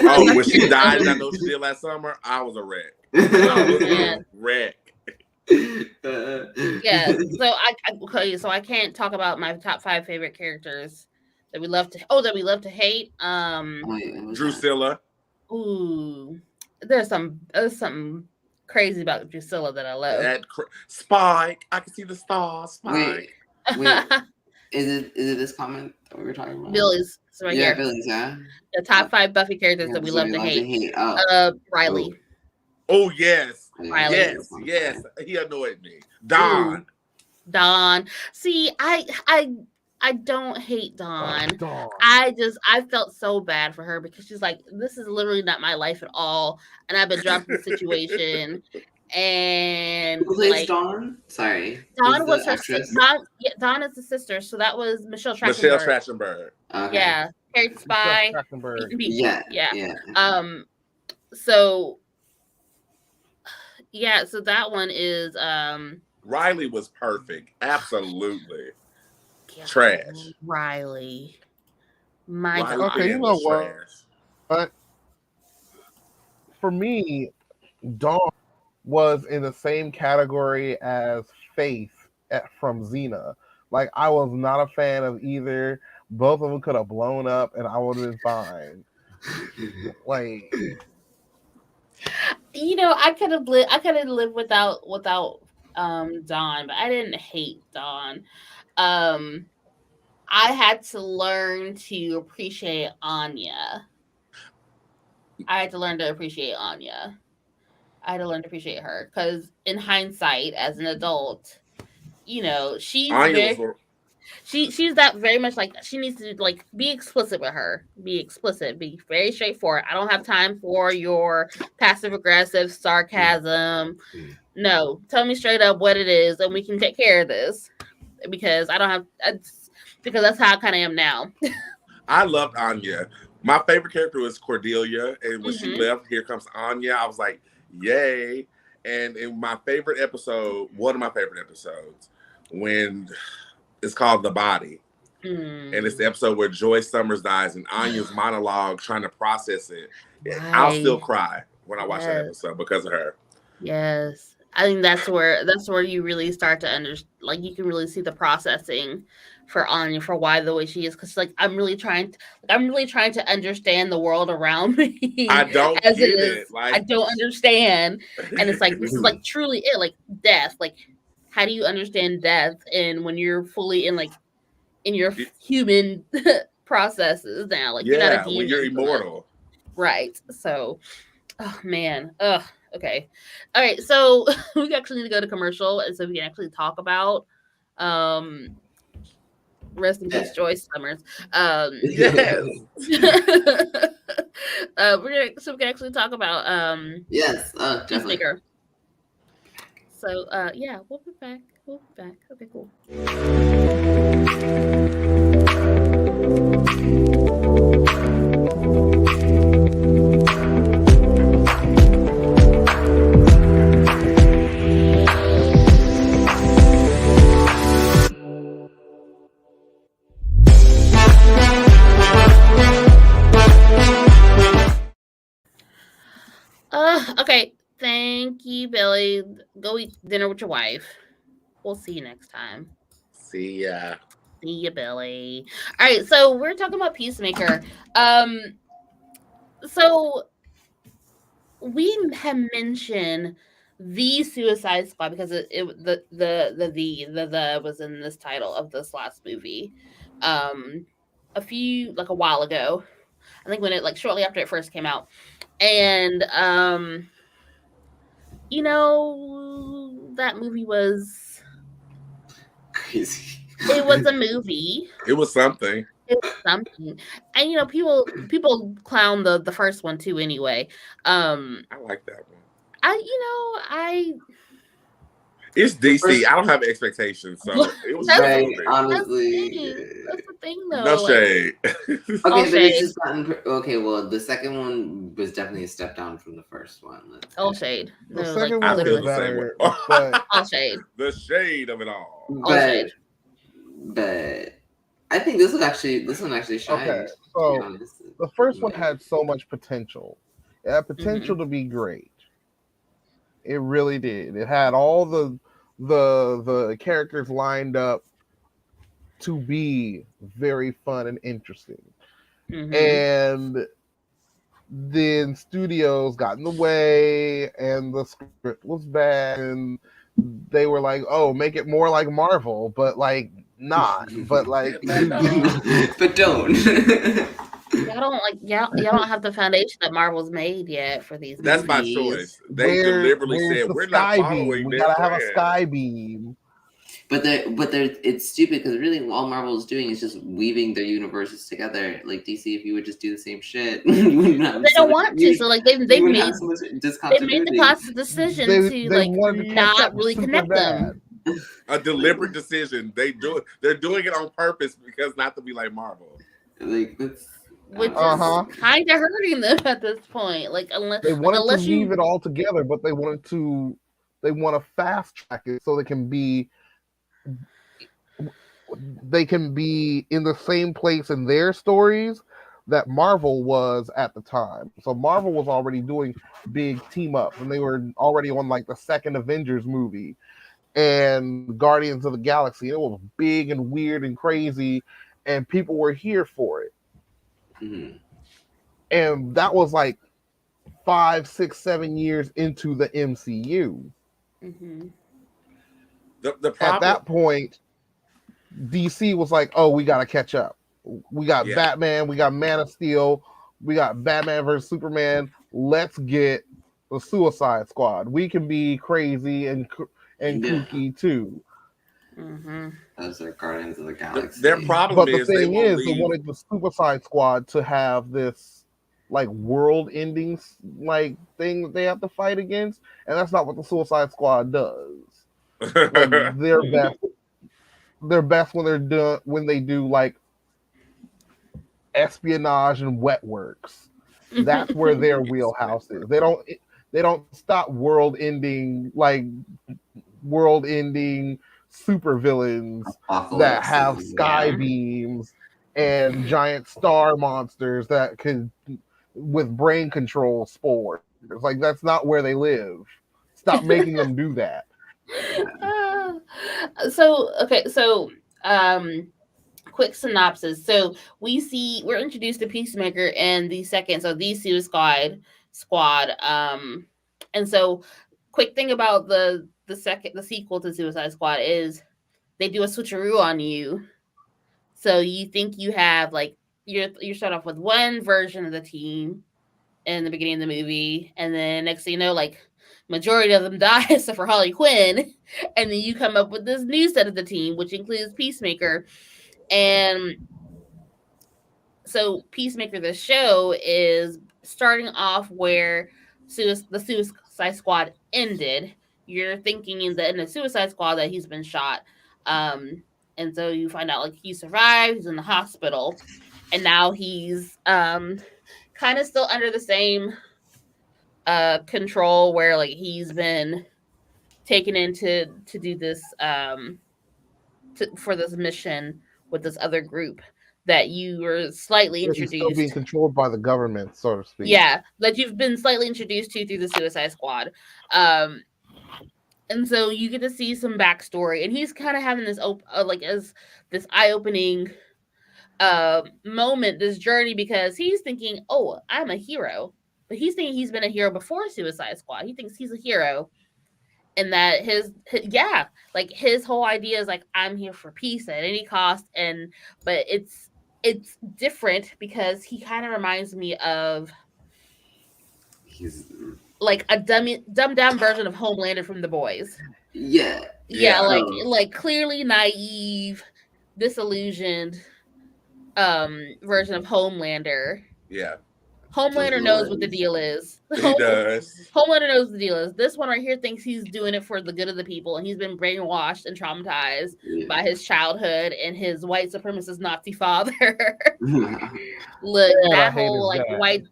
Oh, when she died, and I know she did last summer, I was a wreck. I was man. a wreck. Yeah. So I can't talk about my top 5 favorite characters that we love to hate. Oh, yeah, what's that? Drusilla. Ooh. There's some crazy about Drusilla that I love. Spike, I can see the stars. Spike. Wait. Is it this comment that we were talking about? Billy's. It's right here. Billy's, yeah. The top 5 Buffy characters that we love to hate. Riley. Oh yes. Riley. Yes. He annoyed me. Dawn. See, I don't hate Dawn. I felt so bad for her because she's like, this is literally not my life at all, and I've been dropped in the situation. And who plays Dawn? Sorry, Dawn was her sister. Dawn is the sister, so that was Michelle Trachtenberg. Michelle Trachtenberg. Okay. Yeah, Harriet Spy. Yeah. So yeah, so that one is Riley was perfect. Absolutely. God, Trash. Riley. My Riley God. Okay, you know what? But for me, Dawn was in the same category as Faith from Xena. Like, I was not a fan of either. Both of them could have blown up, and I would have been fine. Like, you know, I could have lived without Dawn, but I didn't hate Dawn. I had to learn to appreciate Anya. I had to learn to appreciate her because, in hindsight, as an adult, you know, she's that very much like she needs to like be explicit with her. Be explicit. Be very straightforward. I don't have time for your passive aggressive sarcasm. No, tell me straight up what it is, and we can take care of this. Because because that's how I kind of am now. I loved Anya. My favorite character was Cordelia, and when she left, here comes Anya. I was like, yay! And in my favorite episode, one of my favorite episodes, when it's called The Body, and it's the episode where Joyce Summers dies, and Anya's monologue trying to process it. Right. I'll still cry when I watch that episode because of her. Yes. I think that's where you really start to understand, like you can really see the processing for Anya for why the way she is, because like I'm really trying to understand the world around me. I don't get it. Like, I don't understand, and it's like this is like truly it, like death. Like, how do you understand death? And when you're fully in your human processes now, like you're not a demon, when you're immortal, right? So, oh man, okay. All right. So we actually need to go to commercial, and so we can actually talk about rest in peace, Joyce Summers. Yes. So we can actually talk about definitely. Peacemaker. So yeah, we'll be back. Okay, cool. Okay. Thank you, Billy. Go eat dinner with your wife. We'll see you next time. See ya. See ya, Billy. All right, so we're talking about Peacemaker. So we have mentioned the Suicide Squad because the was in this title of this last movie. A while ago. I think when it shortly after it first came out. And you know, that movie was crazy. It was a movie. It was something. And you know, people clown the first one too anyway. I like that one. It's DC. I don't have expections, so it was right. Honestly, that's the thing, though. No shade. Okay, but it's just gotten okay. Well, the second one was definitely a step down from the first one. All shade. The second one was better. All shade. The shade of it all. But I think this one actually shined. Okay, so the first one had so much potential. It had potential to be great. It really did. It had all the characters lined up to be very fun and interesting. And then studios got in the way, and the script was bad, and they were like, "Oh, make it more like Marvel," but like not, but like But don't. Y'all don't have the foundation that Marvel's made yet for these That's my movies. choice. They deliberately where's said the we're not sky beam? following We their gotta have a brand. sky beam. But it's stupid because really all Marvel is doing is just weaving their universes together. Like DC, if you would just do the same shit, you wouldn't have They so don't much, want to, so like they've you made wouldn't have so much they made discontinuity. the conscious decision They to they like wanted to catch not up really super connect bad. them. A deliberate decision. They're doing it on purpose because not to be like Marvel. Like that's Which is Uh-huh. kind of hurting them at this point. Like unless They wanted to unless weave you it all together, but they want to fast track it so they can be in the same place in their stories that Marvel was at the time. So Marvel was already doing big team ups, and they were already on like the second Avengers movie and Guardians of the Galaxy. It was big and weird and crazy, and people were here for it. mm-hmm. And that was like 5, 6, 7 years into the MCU. mm-hmm. The At problem that point, DC was like, "Oh, we got to catch up. We got Yeah. Batman, we got Man of Steel, we got Batman versus Superman. Let's get the Suicide Squad. We can be crazy and Yeah. kooky too." Mm-hmm. Those are Guardians of the Galaxy. their problem But the is they thing won't is, they leave. wanted the Suicide Squad to have this like world-ending like thing that they have to fight against, and that's not what the Suicide Squad does. Like they're best when they do like espionage and wet works. That's where their wheelhouse is. They don't stop world-ending supervillains that have sky beams and giant star monsters that could with brain control spores. Like that's not where they live. Stop making them do that. So quick synopsis. So we're introduced to Peacemaker in the second, so the Suicide Squad. And so quick thing about the sequel to Suicide Squad is they do a switcheroo on you. So you think you have like you start off with one version of the team in the beginning of the movie, and then next thing you know, like majority of them die except for Harley Quinn, and then you come up with this new set of the team, which includes Peacemaker. And so Peacemaker, the show, is starting off where the Suicide Squad ended. You're thinking in the Suicide Squad that he's been shot. And so you find out like he survived, he's in the hospital, and now he's kind of still under the same control where like he's been taken in to do this for this mission with this other group that you were slightly introduced. He's still being controlled by the government, so to speak. Yeah, that you've been slightly introduced to through the Suicide Squad. And so you get to see some backstory, and he's kind of having this as this eye-opening moment, this journey, because he's thinking, "Oh, I'm a hero," but he's thinking he's been a hero before Suicide Squad. He thinks he's a hero, and that his whole idea is like, I'm here for peace at any cost. But it's different because he kind of reminds me of like a dumbed down version of Homelander from The Boys. Yeah, like clearly naive, disillusioned version of Homelander. Yeah. Homelander knows what the deal is. He does. Homelander knows the deal is. This one right here thinks he's doing it for the good of the people, and he's been brainwashed and traumatized by his childhood and his white supremacist Nazi father. Look, that whole white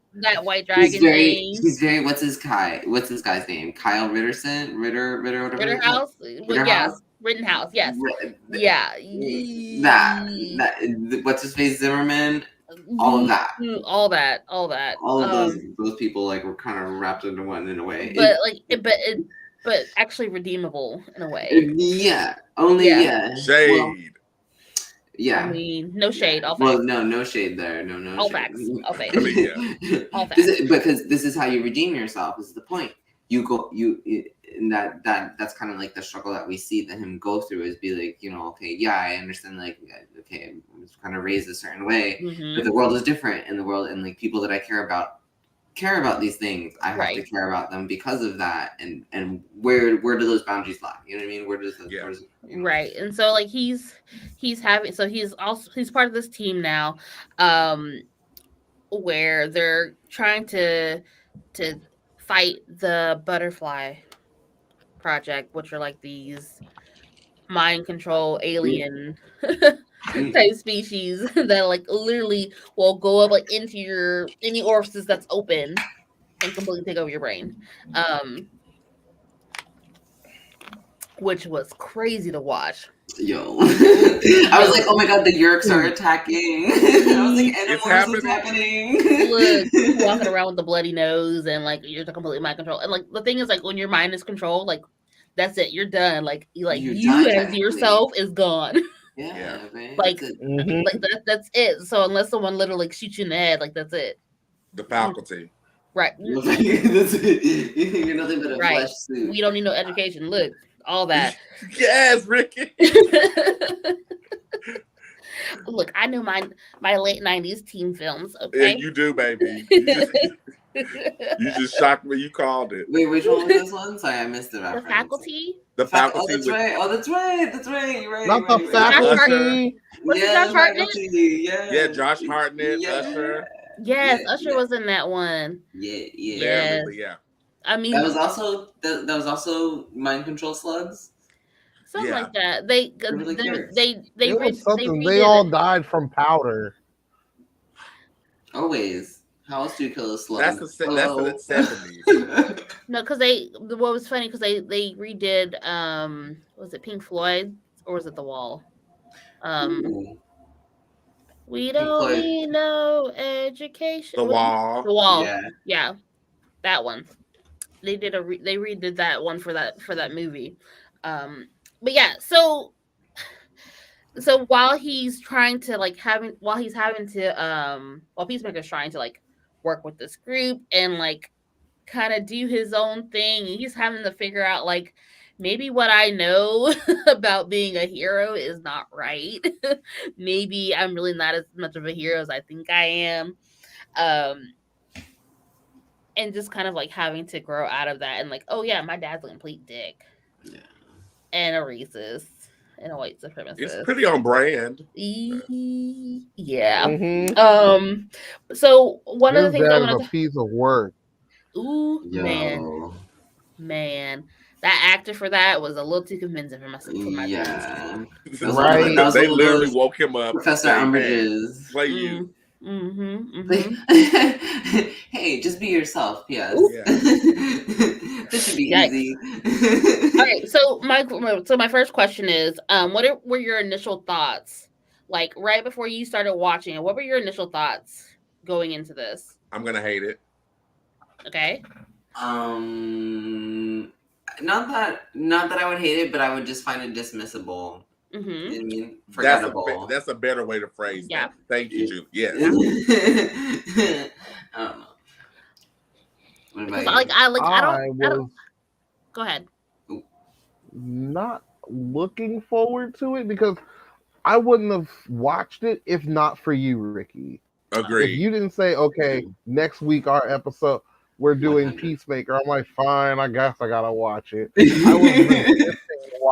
dragon thing. He's very. What's this guy's name? Kyle Ritterson. Rittenhouse. Yes. Rittenhouse. Yes. Yeah. That. What's his face? Zimmerman. All of that. All of those people like were kind of wrapped into one in a way. But actually redeemable in a way. Yeah. Only. Yeah. Shade. Yeah. I mean, no shade. All Well, facts. no shade there. No All shade. facts. All facts. I mean, yeah. All facts. Because this is how you redeem yourself. This is the point. And that's kind of like the struggle that we see that him go through is be like, okay, yeah, I understand, like, okay, I was kind of raised a certain way, but the world is different, and the world and like people that I care about these things. I have to care about them because of that, and where do those boundaries lie? You know what I mean? Where does Right. And so like he's part of this team now, where they're trying to fight the butterfly project, which are like these mind control alien type species that like literally will go up like into any orifices that's open and completely take over your brain. Which was crazy to watch. Yo. I was like, oh my god, the Yerks are attacking. I was like, Animorphs is happening. Look, walking around with the bloody nose and like you're completely mind control. And like the thing is, like when your mind is controlled, like that's it, you're done. Like you as yourself is gone. Yeah. Like that's it. So unless someone literally like, shoots you in the head, like that's it. The faculty. Right. That's it. You're nothing but a flesh suit. We don't need no education. Look, all that. Yes, Ricky. Look, I know my late 90s teen films. Okay, yeah, you do, baby. You just shocked me. You called it. Wait, which one was this one? Sorry, I missed it. The Faculty. The faculty. Oh, that's right. Oh, that's right. You're right. Not the faculty. Josh Hartnett? Yeah, Josh Hartnett. Usher. Yes, Usher was in that one. Yeah. I mean, that was also Mind Control Slugs. Something like that. They all died from powder. Always. How else do you kill a slug? That's the 70s. No, because what was funny because they redid was it Pink Floyd or was it The Wall? We don't need no education. The Wall. The Wall. Yeah. That one. They redid that one for that movie. But yeah, so while he's trying to while Peacemaker's trying to like work with this group and like kind of do his own thing, he's having to figure out like maybe what I know about being a hero is not right. Maybe I'm really not as much of a hero as I think I am. And just kind of like having to grow out of that and like, oh yeah, my dad's a complete dick. Yeah. And a racist and a white supremacist. It's pretty on brand. Yeah. Mm-hmm. So one of the things I want to... a piece of work. Ooh, man. That actor for that was a little too convincing for my right. They literally woke him up. Professor Umbridge's. Play you. Hey, just be yourself. P.S. This should be easy. All right, so my first question is, what were your initial thoughts? Like right before you started watching it, what were your initial thoughts going into this? I'm gonna hate it. Okay. Not that I would hate it, but I would just find it dismissible. Mm-hmm. You know what I mean? Forgettable. That's a better way to phrase that. Thank you, Julie. Yes. I don't know. What about I don't. Go ahead. Not looking forward to it because I wouldn't have watched it if not for you, Ricky. Agreed. If you didn't say, okay, next week our episode we're doing Peacemaker, I'm like, fine, I guess I gotta watch it. I was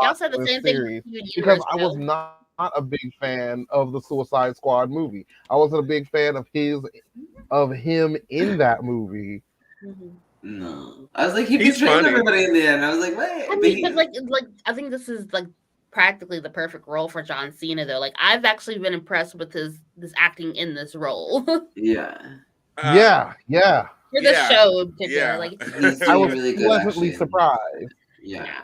y'all said the same thing because I was not a big fan of the Suicide Squad movie. I wasn't a big fan of him in that movie. No, I was like, he betrayed everybody in the end. I was like, wait. I mean, but like I think this is like practically the perfect role for John Cena, though. Like, I've actually been impressed with this acting in this role. Yeah. For the show in particular. Like, I was really pleasantly surprised. Yeah.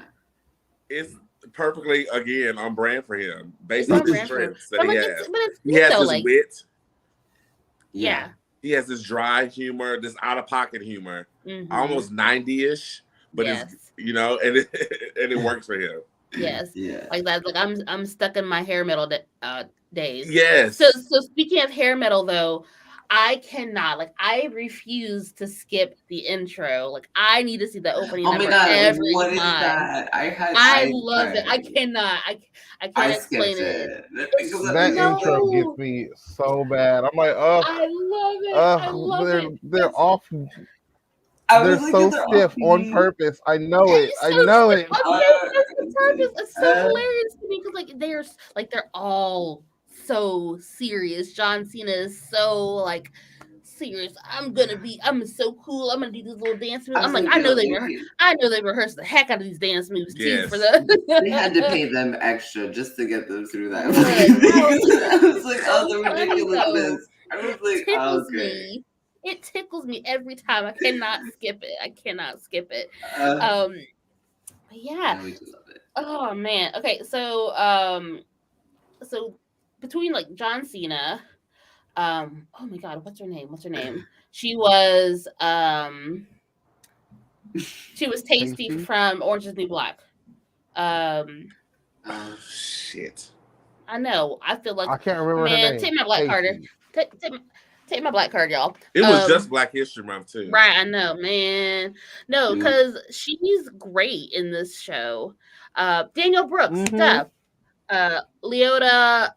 It's perfectly, again, on brand for him, based on his strengths that he has. He has this wit. Yeah. He has this dry humor, this out-of-pocket humor, almost 90-ish, but it's, and it works for him. Yes, Yeah. like that. Like I'm stuck in my hair metal days. Yes. So speaking of hair metal though, I cannot, like, I refuse to skip the intro. Like, I need to see the opening Oh my number god, every what is time. that? I love it. I cannot. I I can't explain skipped it. it. It's That intro no. gets me so bad. I'm like, oh, I love it. I love it. they're off. I They're was like, so they're stiff on off-beat. purpose. I know it. It's I so know sick it. on purpose. It's so Uh, hilarious to me because they're all so serious. John Cena is so like serious. I'm so cool. I'm gonna do these little dance moves. I I'm was like, like, I know yo, they rehearsed the heck out of these dance moves too for Yes. they had to pay them extra just to get them through that. Yes. I was like, oh, So the funny, though. ridiculousness. I was like, Tickles okay. me. It tickles me every time. I cannot skip it. Uh, But yeah. we do love it. Oh man. Okay, so between like John Cena, oh my god, what's her name? She was Tasty Tasty? from Orange is the New Black. Oh shit. I know. I feel like, I can't remember her man, name. take my black card. Tasty. Take my black card, y'all. It was just Black History Month too. Right, I know, man. No, because she's great in this show. Daniel Brooks, stuff. Leota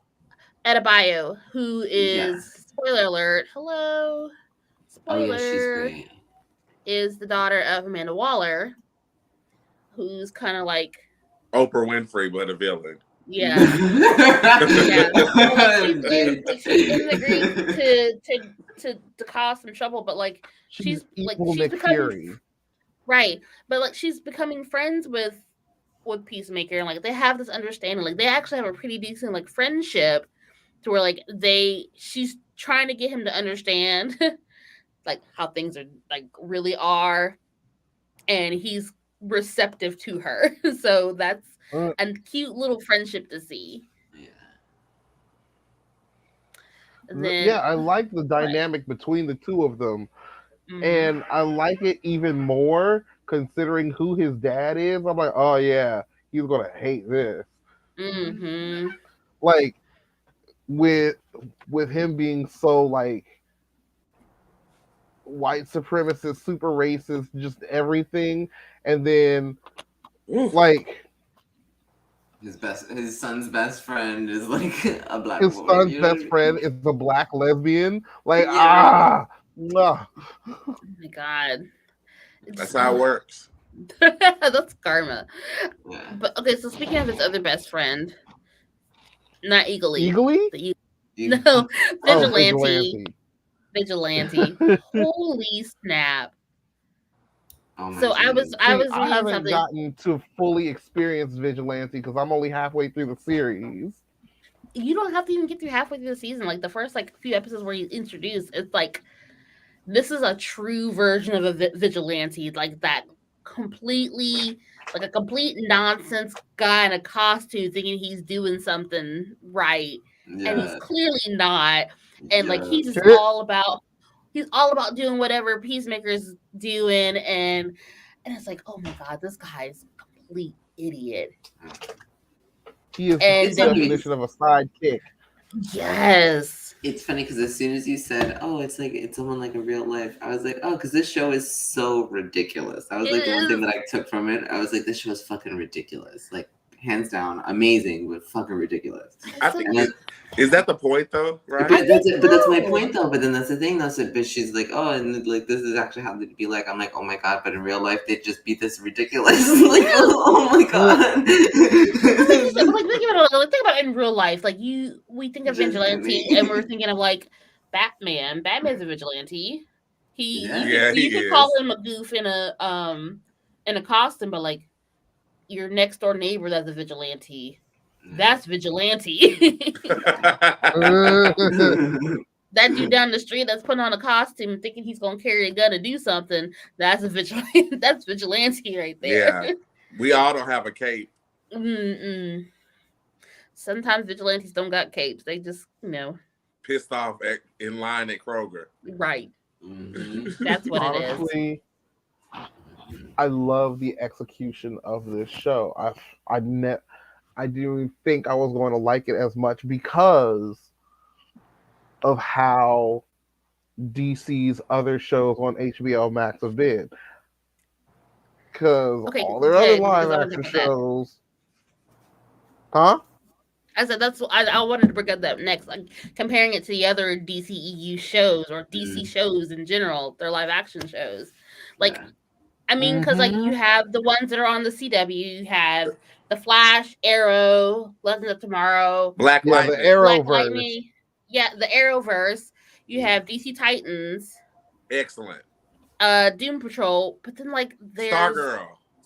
Adebayo, who is, spoiler alert, hello, spoiler, Oh yeah, she's great. is the daughter of Amanda Waller, who's kind of like Oprah Winfrey, but a villain. yeah. Like, she's in the group to cause some trouble, but like she's Nick Fury. Right, but like she's becoming friends with Peacemaker, and like they have this understanding. Like they actually have a pretty decent like friendship, to where like she's trying to get him to understand like how things are like really are, and he's receptive to her. So that's a cute little friendship to see. Yeah, I like the dynamic between the two of them. Mm-hmm. And I like it even more considering who his dad is. I'm like, oh yeah, he's gonna hate this. Mm-hmm. Like with him being so like white supremacist, super racist, just everything, and then like his son's best friend is like a black his woman. son's best friend is a black lesbian. Like Oh my god, that's how it works. That's karma. Yeah. But okay, so speaking of his other best friend, not Eagly. No, Vigilante. Holy snap! Oh so I was reading I haven't something. gotten to fully experience Vigilante because I'm only halfway through the series. You don't have to even get through halfway through the season. Like the first like few episodes where he's introduced, it's like this is a true version of a vigilante, like that completely like a complete nonsense guy in a costume thinking he's doing something right, and he's clearly not. And like he's just all about doing whatever Peacemaker's doing, and it's like, oh my god, this guy's a complete idiot. He is the definition of a sidekick. Yes. It's funny because as soon as you said, "Oh, it's someone like in real life," I was like, "Oh," because this show is so ridiculous. That was like the one thing that I took from it. I was like, "This show is fucking ridiculous." Like hands down, amazing, but fucking ridiculous. I think is that the point though, right? But that's my point though. But then that's the thing though. So, but she's like, oh, and like this is actually how they'd be like. I'm like, oh my god. But in real life, they'd just be this ridiculous. Like, oh my god. Think about it in real life. Like we think of vigilante, and we're thinking of like Batman. Batman's a vigilante. You could call him a goof in a costume, but like your next door neighbor that's a vigilante. That's vigilante. That dude down the street that's putting on a costume thinking he's gonna carry a gun to do something, that's a vigilante. That's vigilante right there. Yeah. We all don't have a cape. Mm-mm. Sometimes vigilantes don't got capes. They just, pissed off in line at Kroger. Right. Mm-hmm. That's what it is. I love the execution of this show. I didn't even think I was going to like it as much because of how DC's other shows on HBO Max have been. Because Okay, all their other because I live wanted to action put that. shows, huh? I said I wanted to bring up that next, like comparing it to the other DCEU shows or DC shows in general, their live action shows. Like, Yeah. I mean, because like you have the ones that are on the CW, you have the Flash, Arrow, Legends of Tomorrow, Black Yeah, the Lightning. Black Arrowverse. Lightning, yeah, the Arrowverse. You have DC Titans, Excellent. Doom Patrol, but then like there's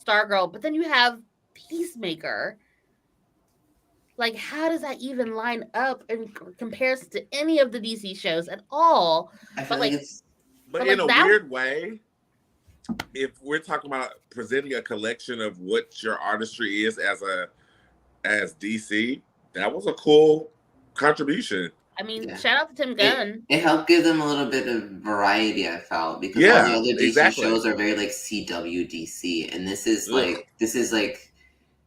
Stargirl, but then you have Peacemaker. Like, how does that even line up in comparison to any of the DC shows at all? I feel But like, it's. But but in like a that, weird way, if we're talking about presenting a collection of what your artistry is as DC, that was a cool contribution. I mean, Yeah. shout out to Tim Gunn. It helped give them a little bit of variety, I felt, because Yeah, all the other DC exactly. shows are very like CW DC, and this is like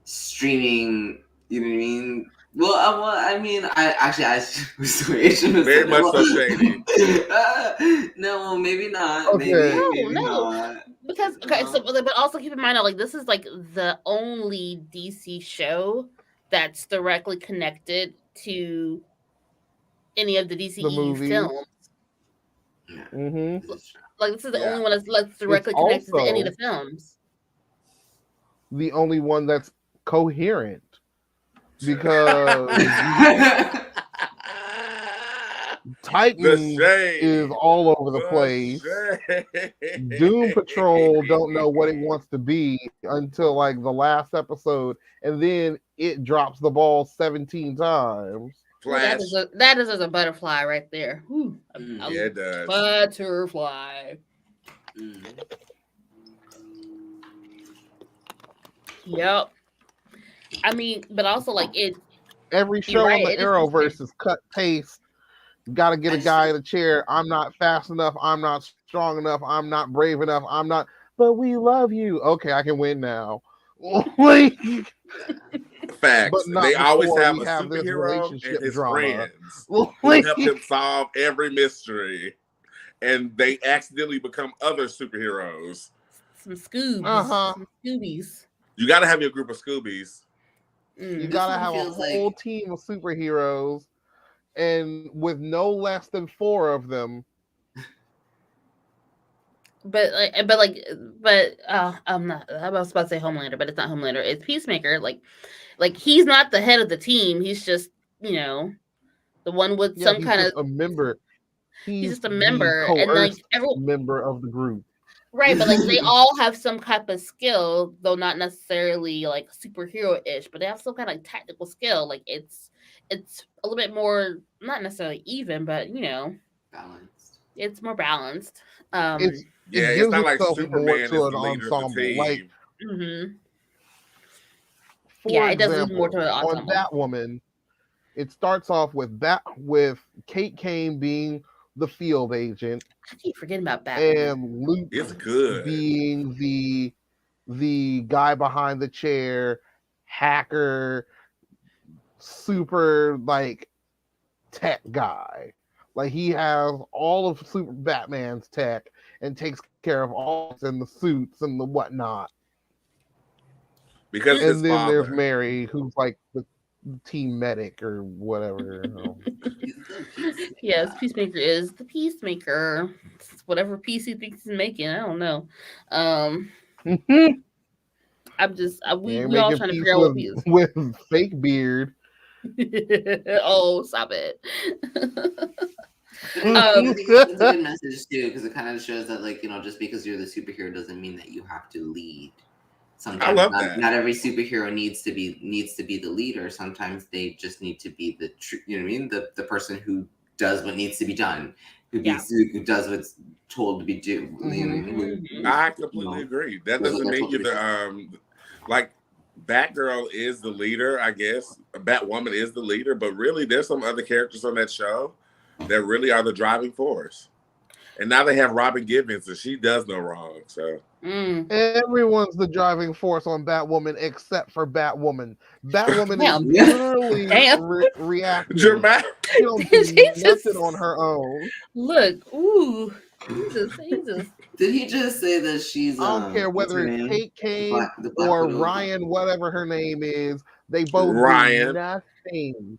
streaming. You know what I mean? Well, I mean, I shouldn't Very much so shady. No, maybe not. Okay. Maybe No. not. Because but also keep in mind, like this is like the only DC show that's directly connected to any of the DCEU movies. films. Yeah. Mm-hmm. Like this is the Yeah. only one that's directly connected to any of the films. The only one that's coherent. Because Titans is all over the place. Doom Patrol don't know what it wants to be until like the last episode, and then it drops the ball 17 times. Flash. That is a butterfly right there. Whew. Yeah, it does. Butterfly. Yep. I mean, but also like it. Every show on the Arrowverse is cut paste. Got to get a guy in a chair. I'm not fast enough. I'm not strong enough. I'm not brave enough. I'm not. But we love you. Okay, I can win now. Facts. They always have a have superhero and his drama. friends who help him solve every mystery, and they accidentally become other superheroes. Some Scoobs. Some Scoobies. You got to have your group of Scoobies. You got to have a whole team of superheroes, and with no less than 4 of them. I'm not. I was about to say Homelander, but it's not Homelander. It's Peacemaker. Like he's not the head of the team. He's just the one with some kind of a member. He's just a member, and like everyone member of the group. Right, but like they all have some type of skill, though not necessarily like superhero-ish, but they have some kind of tactical skill. Like it's a little bit more, not necessarily even, but balanced. It's more balanced. It's not like Superman is the leader of the team. Like, it does lead more to an ensemble. On Batwoman, it starts off with Kate Kane being the field agent. I keep forgetting about Batwoman. And Luke is good being the guy behind the chair, hacker, super like tech guy. Like he has all of Super Batman's tech and takes care of all in the suits and the whatnot. Because and then there's Mary, who's like the team medic or whatever. Yes, Peacemaker is the Peacemaker. It's whatever piece he thinks he's making. I don't know. I'm just we all trying to figure out what he is with fake beard. Oh, stop it. It's a good message too, because it kind of shows that just because you're the superhero doesn't mean that you have to lead. Sometimes not every superhero needs to be the leader. Sometimes they just need to be the person who does what needs to be done, who does what's told to be done. I completely agree. That doesn't mean you're the like Batgirl is the leader, I guess. Batwoman is the leader, but really there's some other characters on that show that really are the driving force. And now they have Robin Givens, and she does no wrong. So everyone's the driving force on Batwoman except for Batwoman. Batwoman Damn. is literally Damn. reacting. dramatic. She don't do nothing on her own. Look, ooh, Jesus. Did he just say that she's? I don't care what's whether her it's name? Kate Kane The Black or Widow. Ryan, whatever her name is. They both Ryan. do nothing.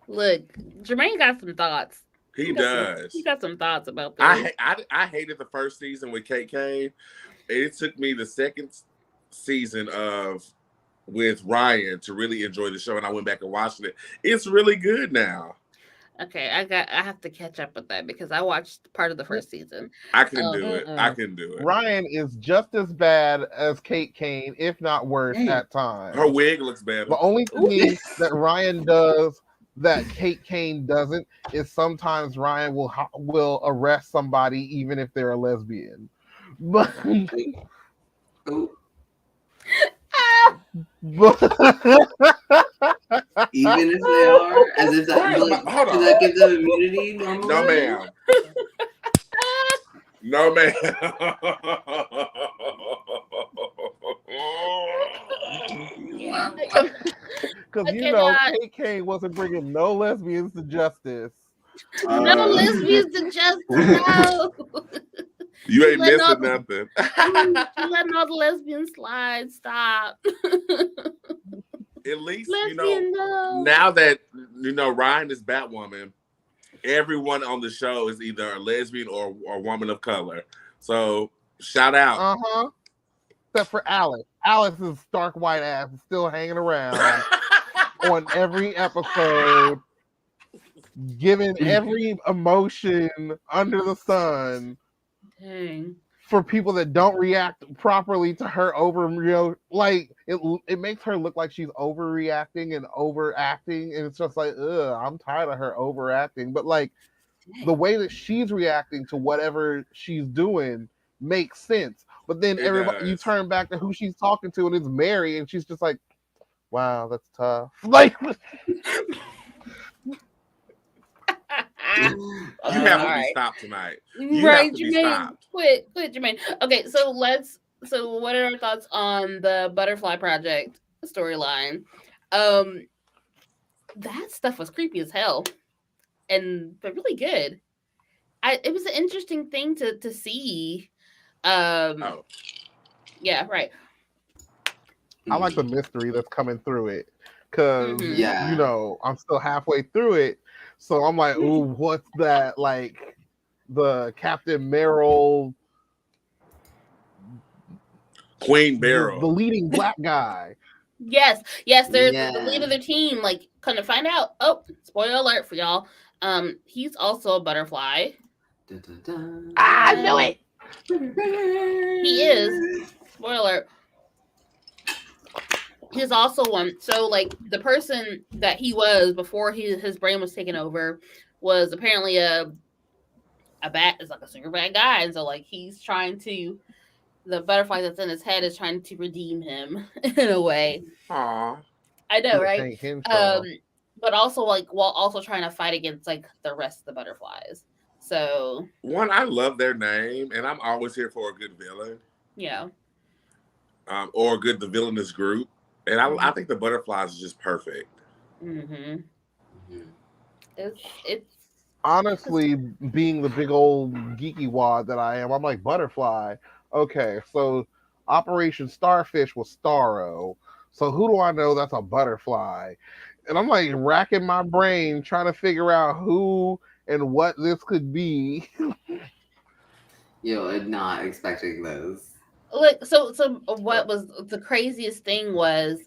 Look, Jermaine got some thoughts. He does. He got some thoughts about this. I hated the first season with Kate Kane. It took me the second season with Ryan to really enjoy the show, and I went back and watched it. It's really good now. Okay, I have to catch up with that because I watched part of the first season. I can do it. I can do it. Ryan is just as bad as Kate Kane, if not worse, at times. Her wig looks better. The only thing that Ryan does that Kate Kane doesn't is sometimes Ryan will arrest somebody even if they're a lesbian. But even if they are, as if that gives them immunity normally. No, ma'am. No, ma'am. Because you know, Kate Kane wasn't bringing no lesbians to justice. No lesbians to justice. No. You ain't missing nothing. You're letting all the lesbians slide. Stop. At least, Lesbian, no. now that, Ryan is Batwoman, everyone on the show is either a lesbian or a woman of color. So, shout out. Except for Alice. Alice's stark white ass is still hanging around on every episode, giving every emotion under the sun. Dang. For people that don't react properly to her it makes her look like she's overreacting and overacting, and it's just like, I'm tired of her overacting. But like the way that she's reacting to whatever she's doing makes sense. But then you turn back to who she's talking to, and it's Mary, and she's just like, wow, that's tough. Like You have to be stopped tonight. You right, have to be Jermaine. stopped. Quit, Jermaine. Okay, so what are our thoughts on the Butterfly Project storyline? That stuff was creepy as hell, but really good. It was an interesting thing to see. Yeah, right. I like the mystery that's coming through it, because I'm still halfway through it. So I'm like, ooh, what's that? Like the Captain Merrill, Queen Beryl, the leading black guy. Yes, they're the lead of their team. Like, kind of find out. Oh, spoiler alert for y'all. He's also a butterfly. Dun, dun, dun. I knew it. He is. Spoiler alert. He's also one. So, like, the person that he was before his brain was taken over was apparently a super bad guy, and so like he's trying to. The butterfly that's in his head is trying to redeem him in a way. Aww. I know, right? But also while also trying to fight against like the rest of the butterflies. So I love their name, and I'm always here for a good villain. Yeah. Or the villainous group. And I think the butterflies is just perfect. It's honestly, being the big old geeky wad that I am, I'm like, butterfly. Okay, so Operation Starfish was Starro. So who do I know that's a butterfly? And I'm like racking my brain trying to figure out who and what this could be. You're not expecting those. Look, so what was the craziest thing was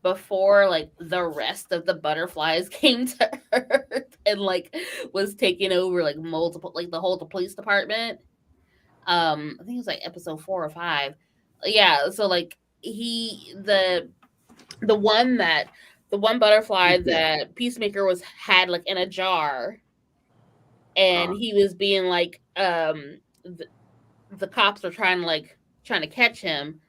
before like the rest of the butterflies came to Earth and like was taking over like multiple like the whole police department. I think it was like episode 4 or 5. Yeah, so like the one butterfly that Peacemaker had like in a jar, and he was being like the cops are trying to catch him,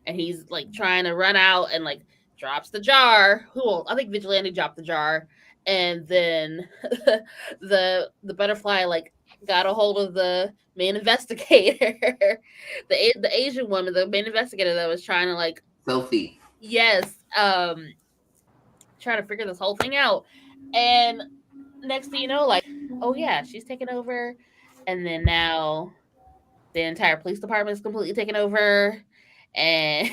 and he's like trying to run out and like drops the jar. I think Vigilante dropped the jar, and then the butterfly like got a hold of the main investigator, the Asian woman, the main investigator that was trying to like Sophie. yes, trying to figure this whole thing out. And next thing you know, like, oh yeah, she's taken over, and then now the entire police department is completely taken over, and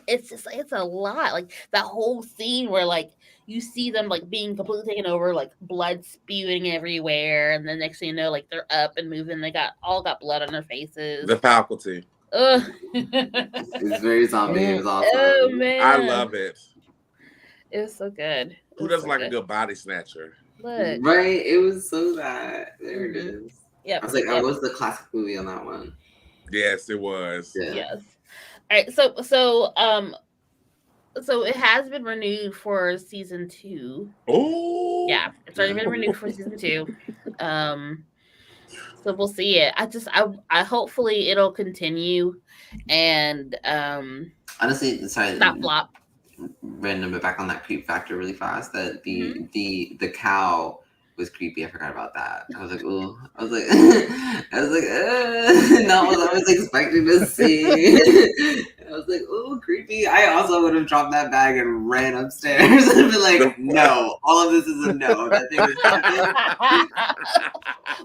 it's just like it's a lot. Like that whole scene where like you see them like being completely taken over, like blood spewing everywhere, and then next thing you know, like they're up and moving. They all got blood on their faces. The faculty. Ugh. It's very zombie. It was awesome. Oh man, I love it. it was so good. Who doesn't like a good body snatcher? Look. Right? It was so that. There it is. Yep. I was like, I was the classic movie on that one. Yes, it was. Yeah. Yes. All right. So it has been renewed for season 2. Oh. Yeah, it's already been renewed for season 2. So we'll see it. I hopefully it'll continue and Honestly, sorry. not flop. Random, but back on that creep factor really fast. That the cow was creepy. I forgot about that. I was like, ooh. I was like, not what I was expecting to see. I was like, ooh, creepy. I also would have dropped that bag and ran upstairs and been like, no, all of this is a no. That thing is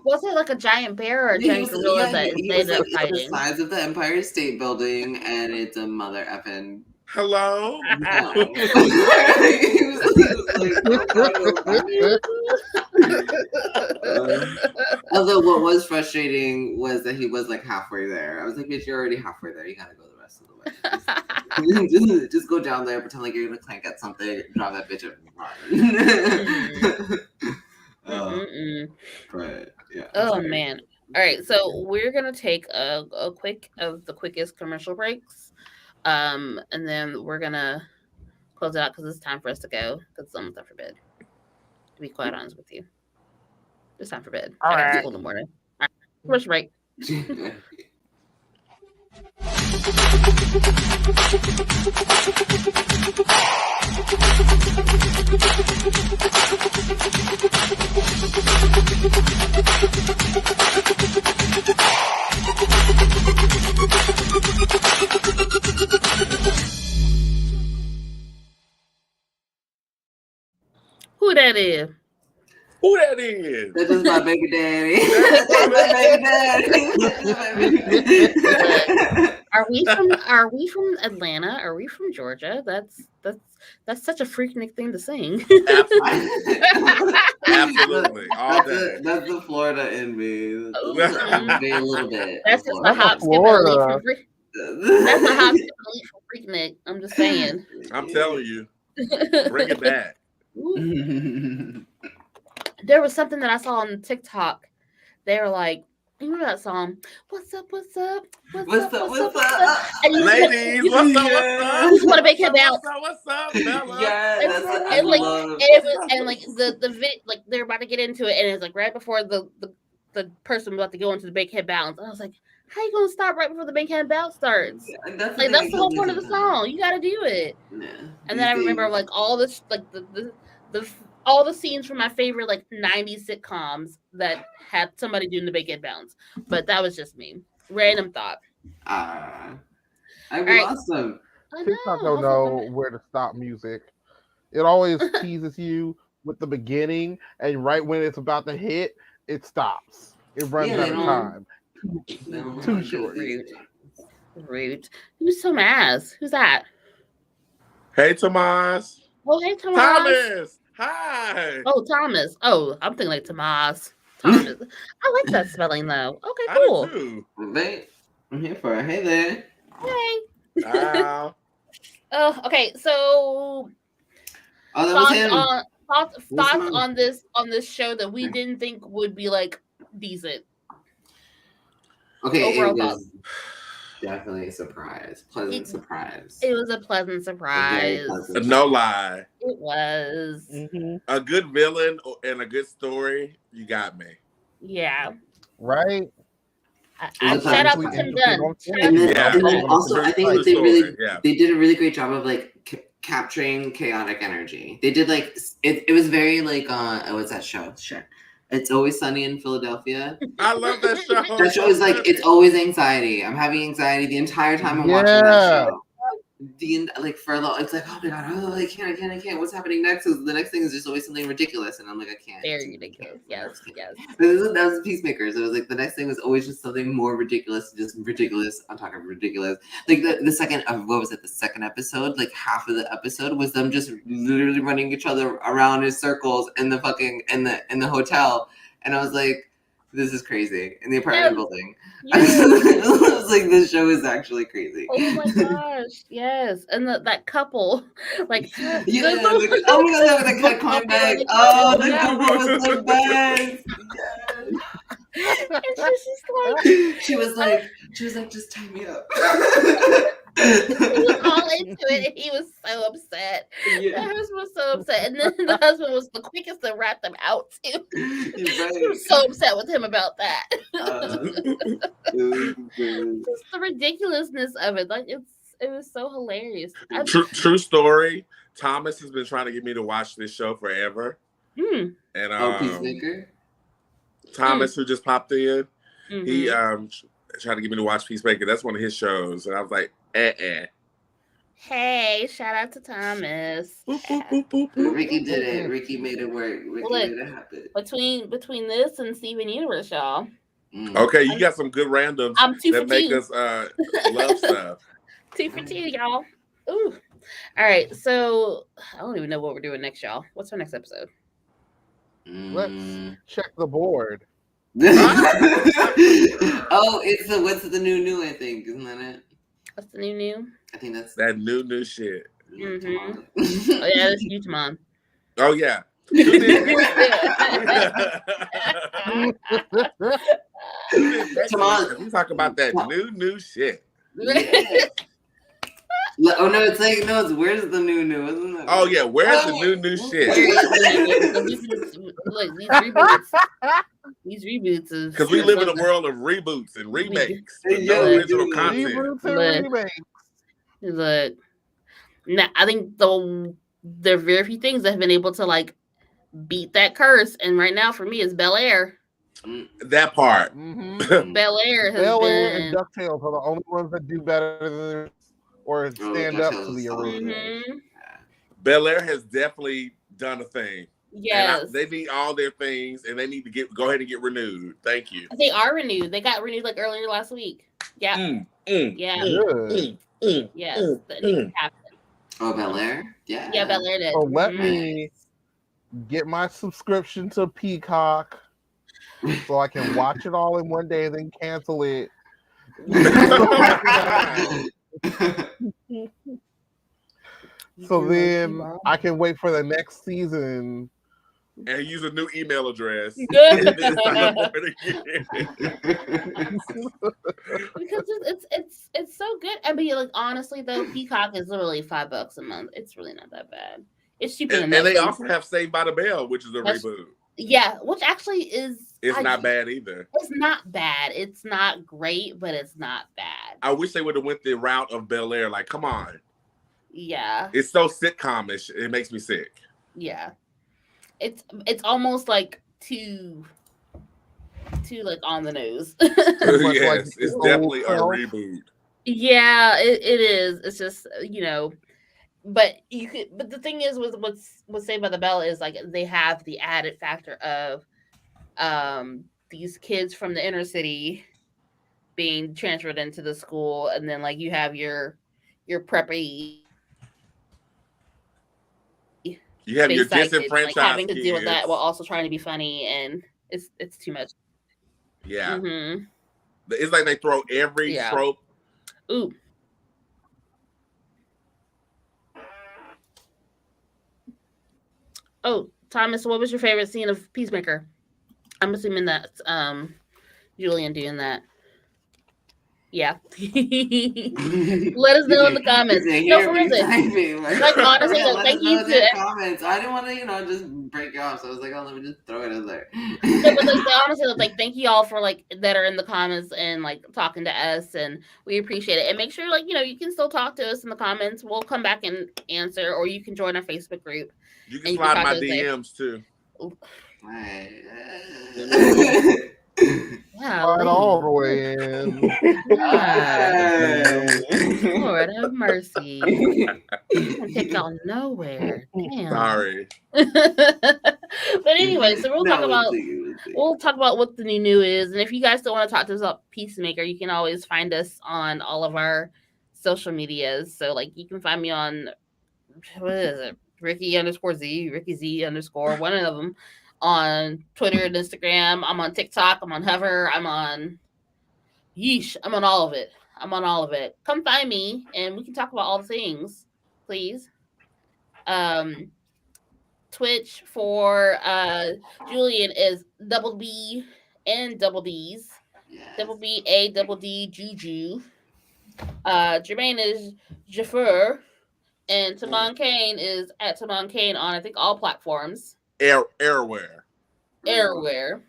Was it like a giant bear or a giant gorilla that he they was ended up like, it's fighting? the size of the Empire State Building, and it's a mother effing. Hello. No. Although what was frustrating was that he was like halfway there. I was like, bitch, you're already halfway there. You gotta go the rest of the way. Just go down there, pretend like you're gonna clank at something, drop that bitch up and run. But yeah. Oh man. All right, so we're gonna take a the quickest commercial breaks. And then we're gonna close it out because it's time for us to go. Because it's almost time for bed. To be quite honest with you, it's time for bed. All I got right. school in the morning. All right, commercial break. Who that is? Who that is? That's just my baby daddy. That's my baby daddy. Are we from Atlanta? Are we from Georgia? That's such a freaknik thing to sing. Absolutely. All day. That's the Florida in me. Maybe a little bit. That's just a hop, skip, and a leap from That's a hop, skip, and a leap from freaknik. I'm just saying. I'm telling you. Bring it back. There was something that I saw on TikTok. They were like, you remember that song? What's up? What's up? What's up? Ladies, what's up? You just want to make him bounce. What's up, Bella? Yeah, and like they're about to get into it, and it's like right before the person about to go into the big head bounce. And I was like, how you gonna stop right before the big head bounce starts? Yeah, that's the whole point of the song. You got to do it. Yeah. And then I remember like all this, like all the scenes from my favorite like 90s sitcoms that had somebody doing the big head bounce. But that was just me. Random thought. I right. lost them. TikTok don't know where to stop music. It always teases you with the beginning, and right when it's about to hit, it stops. It runs out of time. Too short. Rude. Who's Tomas? Who's that? Hey, Tomas. Oh, hey, Tomas. Thomas. Hi. Oh, Thomas. Oh, I'm thinking like Tomas. Thomas. I like that spelling though. Okay, cool. I do too. Hey, I'm here for it. Hey there. Hey. Oh, okay. So thoughts on this show that we didn't think would be like decent. Okay, overall it was thoughts. definitely a surprise. Pleasant surprise. It was a pleasant surprise. No lie. It was. Mm-hmm. A good villain and a good story. You got me. Yeah. Right? I shout out to Tim Gunn. And then also, I think that they did a really great job of like capturing chaotic energy. They did like it was very like what's that show? Sure. It's Always Sunny in Philadelphia. I love that show. That show is like, it's always anxiety. I'm having anxiety the entire time I'm watching that show. Like for a lot, it's like, oh my god, oh, I can't. What's happening next? The next thing is just always something ridiculous, and I'm like, I can't. Very ridiculous. Yes. That was Peacemaker. So it was like the next thing was always just something more ridiculous, just ridiculous on top of ridiculous. Like the second, what was it? The second episode, like half of the episode was them just literally running each other around in circles in the fucking in the hotel, and I was like, this is crazy in the apartment building. Yes. I was like, this show is actually crazy. Oh my gosh, yes. And that couple, like, oh my god, that comeback. Oh, the couple was the best. Yes. And she was like, just tie me up. He was all into it, and he was so upset. The husband was so upset, and then the husband was the quickest to rat them out too. Right. He was so upset with him about that. Just the ridiculousness of it, like it was so hilarious. True story. Thomas has been trying to get me to watch this show forever. And Peacemaker. Thomas, who just popped in, he tried to get me to watch Peacemaker. That's one of his shows, and I was like, Hey, shout out to Thomas. Ricky did it. Ricky made it work. Ricky made it happen. Between this and Steven Universe, y'all. Okay, you got some good randoms that make us love stuff. 2 for 2, y'all. Ooh. All right, so I don't even know what we're doing next, y'all. What's our next episode? Let's check the board. It's what's the new? I think, isn't that it? What's the new? I think that's that new shit. Mm-hmm. Oh yeah, that's you, Tamon. Oh yeah. We talk about that new shit. Yeah. Oh no, it's where's the new, isn't it? Oh yeah, where's the new shit? Look, these reboots is because we live in a world of reboots and remakes, no original content. Reboots and remakes. Look, now I think there are very few things that have been able to like beat that curse, and right now for me it's Bel-Air. That part. Bel-Air has Bel-Air and DuckTales are the only ones that do better than or stand up to the original. Bel-Air has definitely done a thing. Yes. They need all their things, and they need to go ahead and get renewed. Thank you. They are renewed. They got renewed like earlier last week. Yeah. Yes. Oh, Bel-Air? Yeah. Yeah, Bel-Air did. So let me get my subscription to Peacock so I can watch it all in one day and then cancel it. So then I can wait for the next season and use a new email address. Because it's so good. I mean, like honestly though, Peacock is literally $5 a month. It's really not that bad. It's cheaper than and they also have Saved by the Bell, which is a reboot. Yeah, which actually is not bad either. It's not bad. It's not great, but it's not bad. I wish they would have went the route of Bel-Air. Like, come on. Yeah. It's so sitcom-ish. It makes me sick. Yeah. It's almost like too like on the nose. Yes, it's definitely a reboot. Yeah, it is. It's just, but the thing is with what's Saved by the Bell is like they have the added factor of these kids from the inner city being transferred into the school, and then like you have your preppy. You have your disenfranchised like, having to kids. deal with that while also trying to be funny, and it's too much. Yeah, it's like they throw every trope. Ooh. Oh, Thomas, what was your favorite scene of Peacemaker? I'm assuming that's Julian doing that. Yeah. Let us know in the comments. No, for real. Like honestly, thank you to comments. I didn't want to, just break you off. So I was like, oh, let me just throw it in there. But honestly, thank you all for that are in the comments and talking to us, and we appreciate it. And make sure you can still talk to us in the comments. We'll come back and answer, or you can join our Facebook group. You can slide my DMs too. Right all the way in. Lord have mercy. Can't take y'all nowhere. Damn. Sorry. But anyway, so we'll No, talk about we'll see. we'll talk about what the new is, and if you guys still want to talk to us about Peacemaker, you can always find us on all of our social medias. So like you can find me on what is it, Ricky_Z, Ricky Z_, one of them on Twitter and Instagram. I'm on TikTok. I'm on Hover. I'm on I'm on all of it. Come find me and we can talk about all the things, please. Twitch for Julian is double B and double D's. Yes. Double B A double D Juju. Jermaine is Jaffer. And Tamon Kane is at Tamon Kane on I think all platforms. Airware. Everywhere.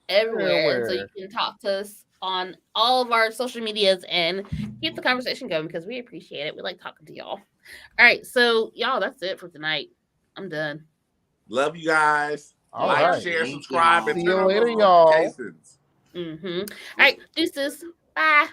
Everywhere. So you can talk to us on all of our social medias and keep the conversation going because we appreciate it. We like talking to y'all. All right, so y'all, that's it for tonight. I'm done. Love you guys. All like, right. share, Thank subscribe, y'all. and See turn you on later, those y'all. notifications. All right, deuces. Bye.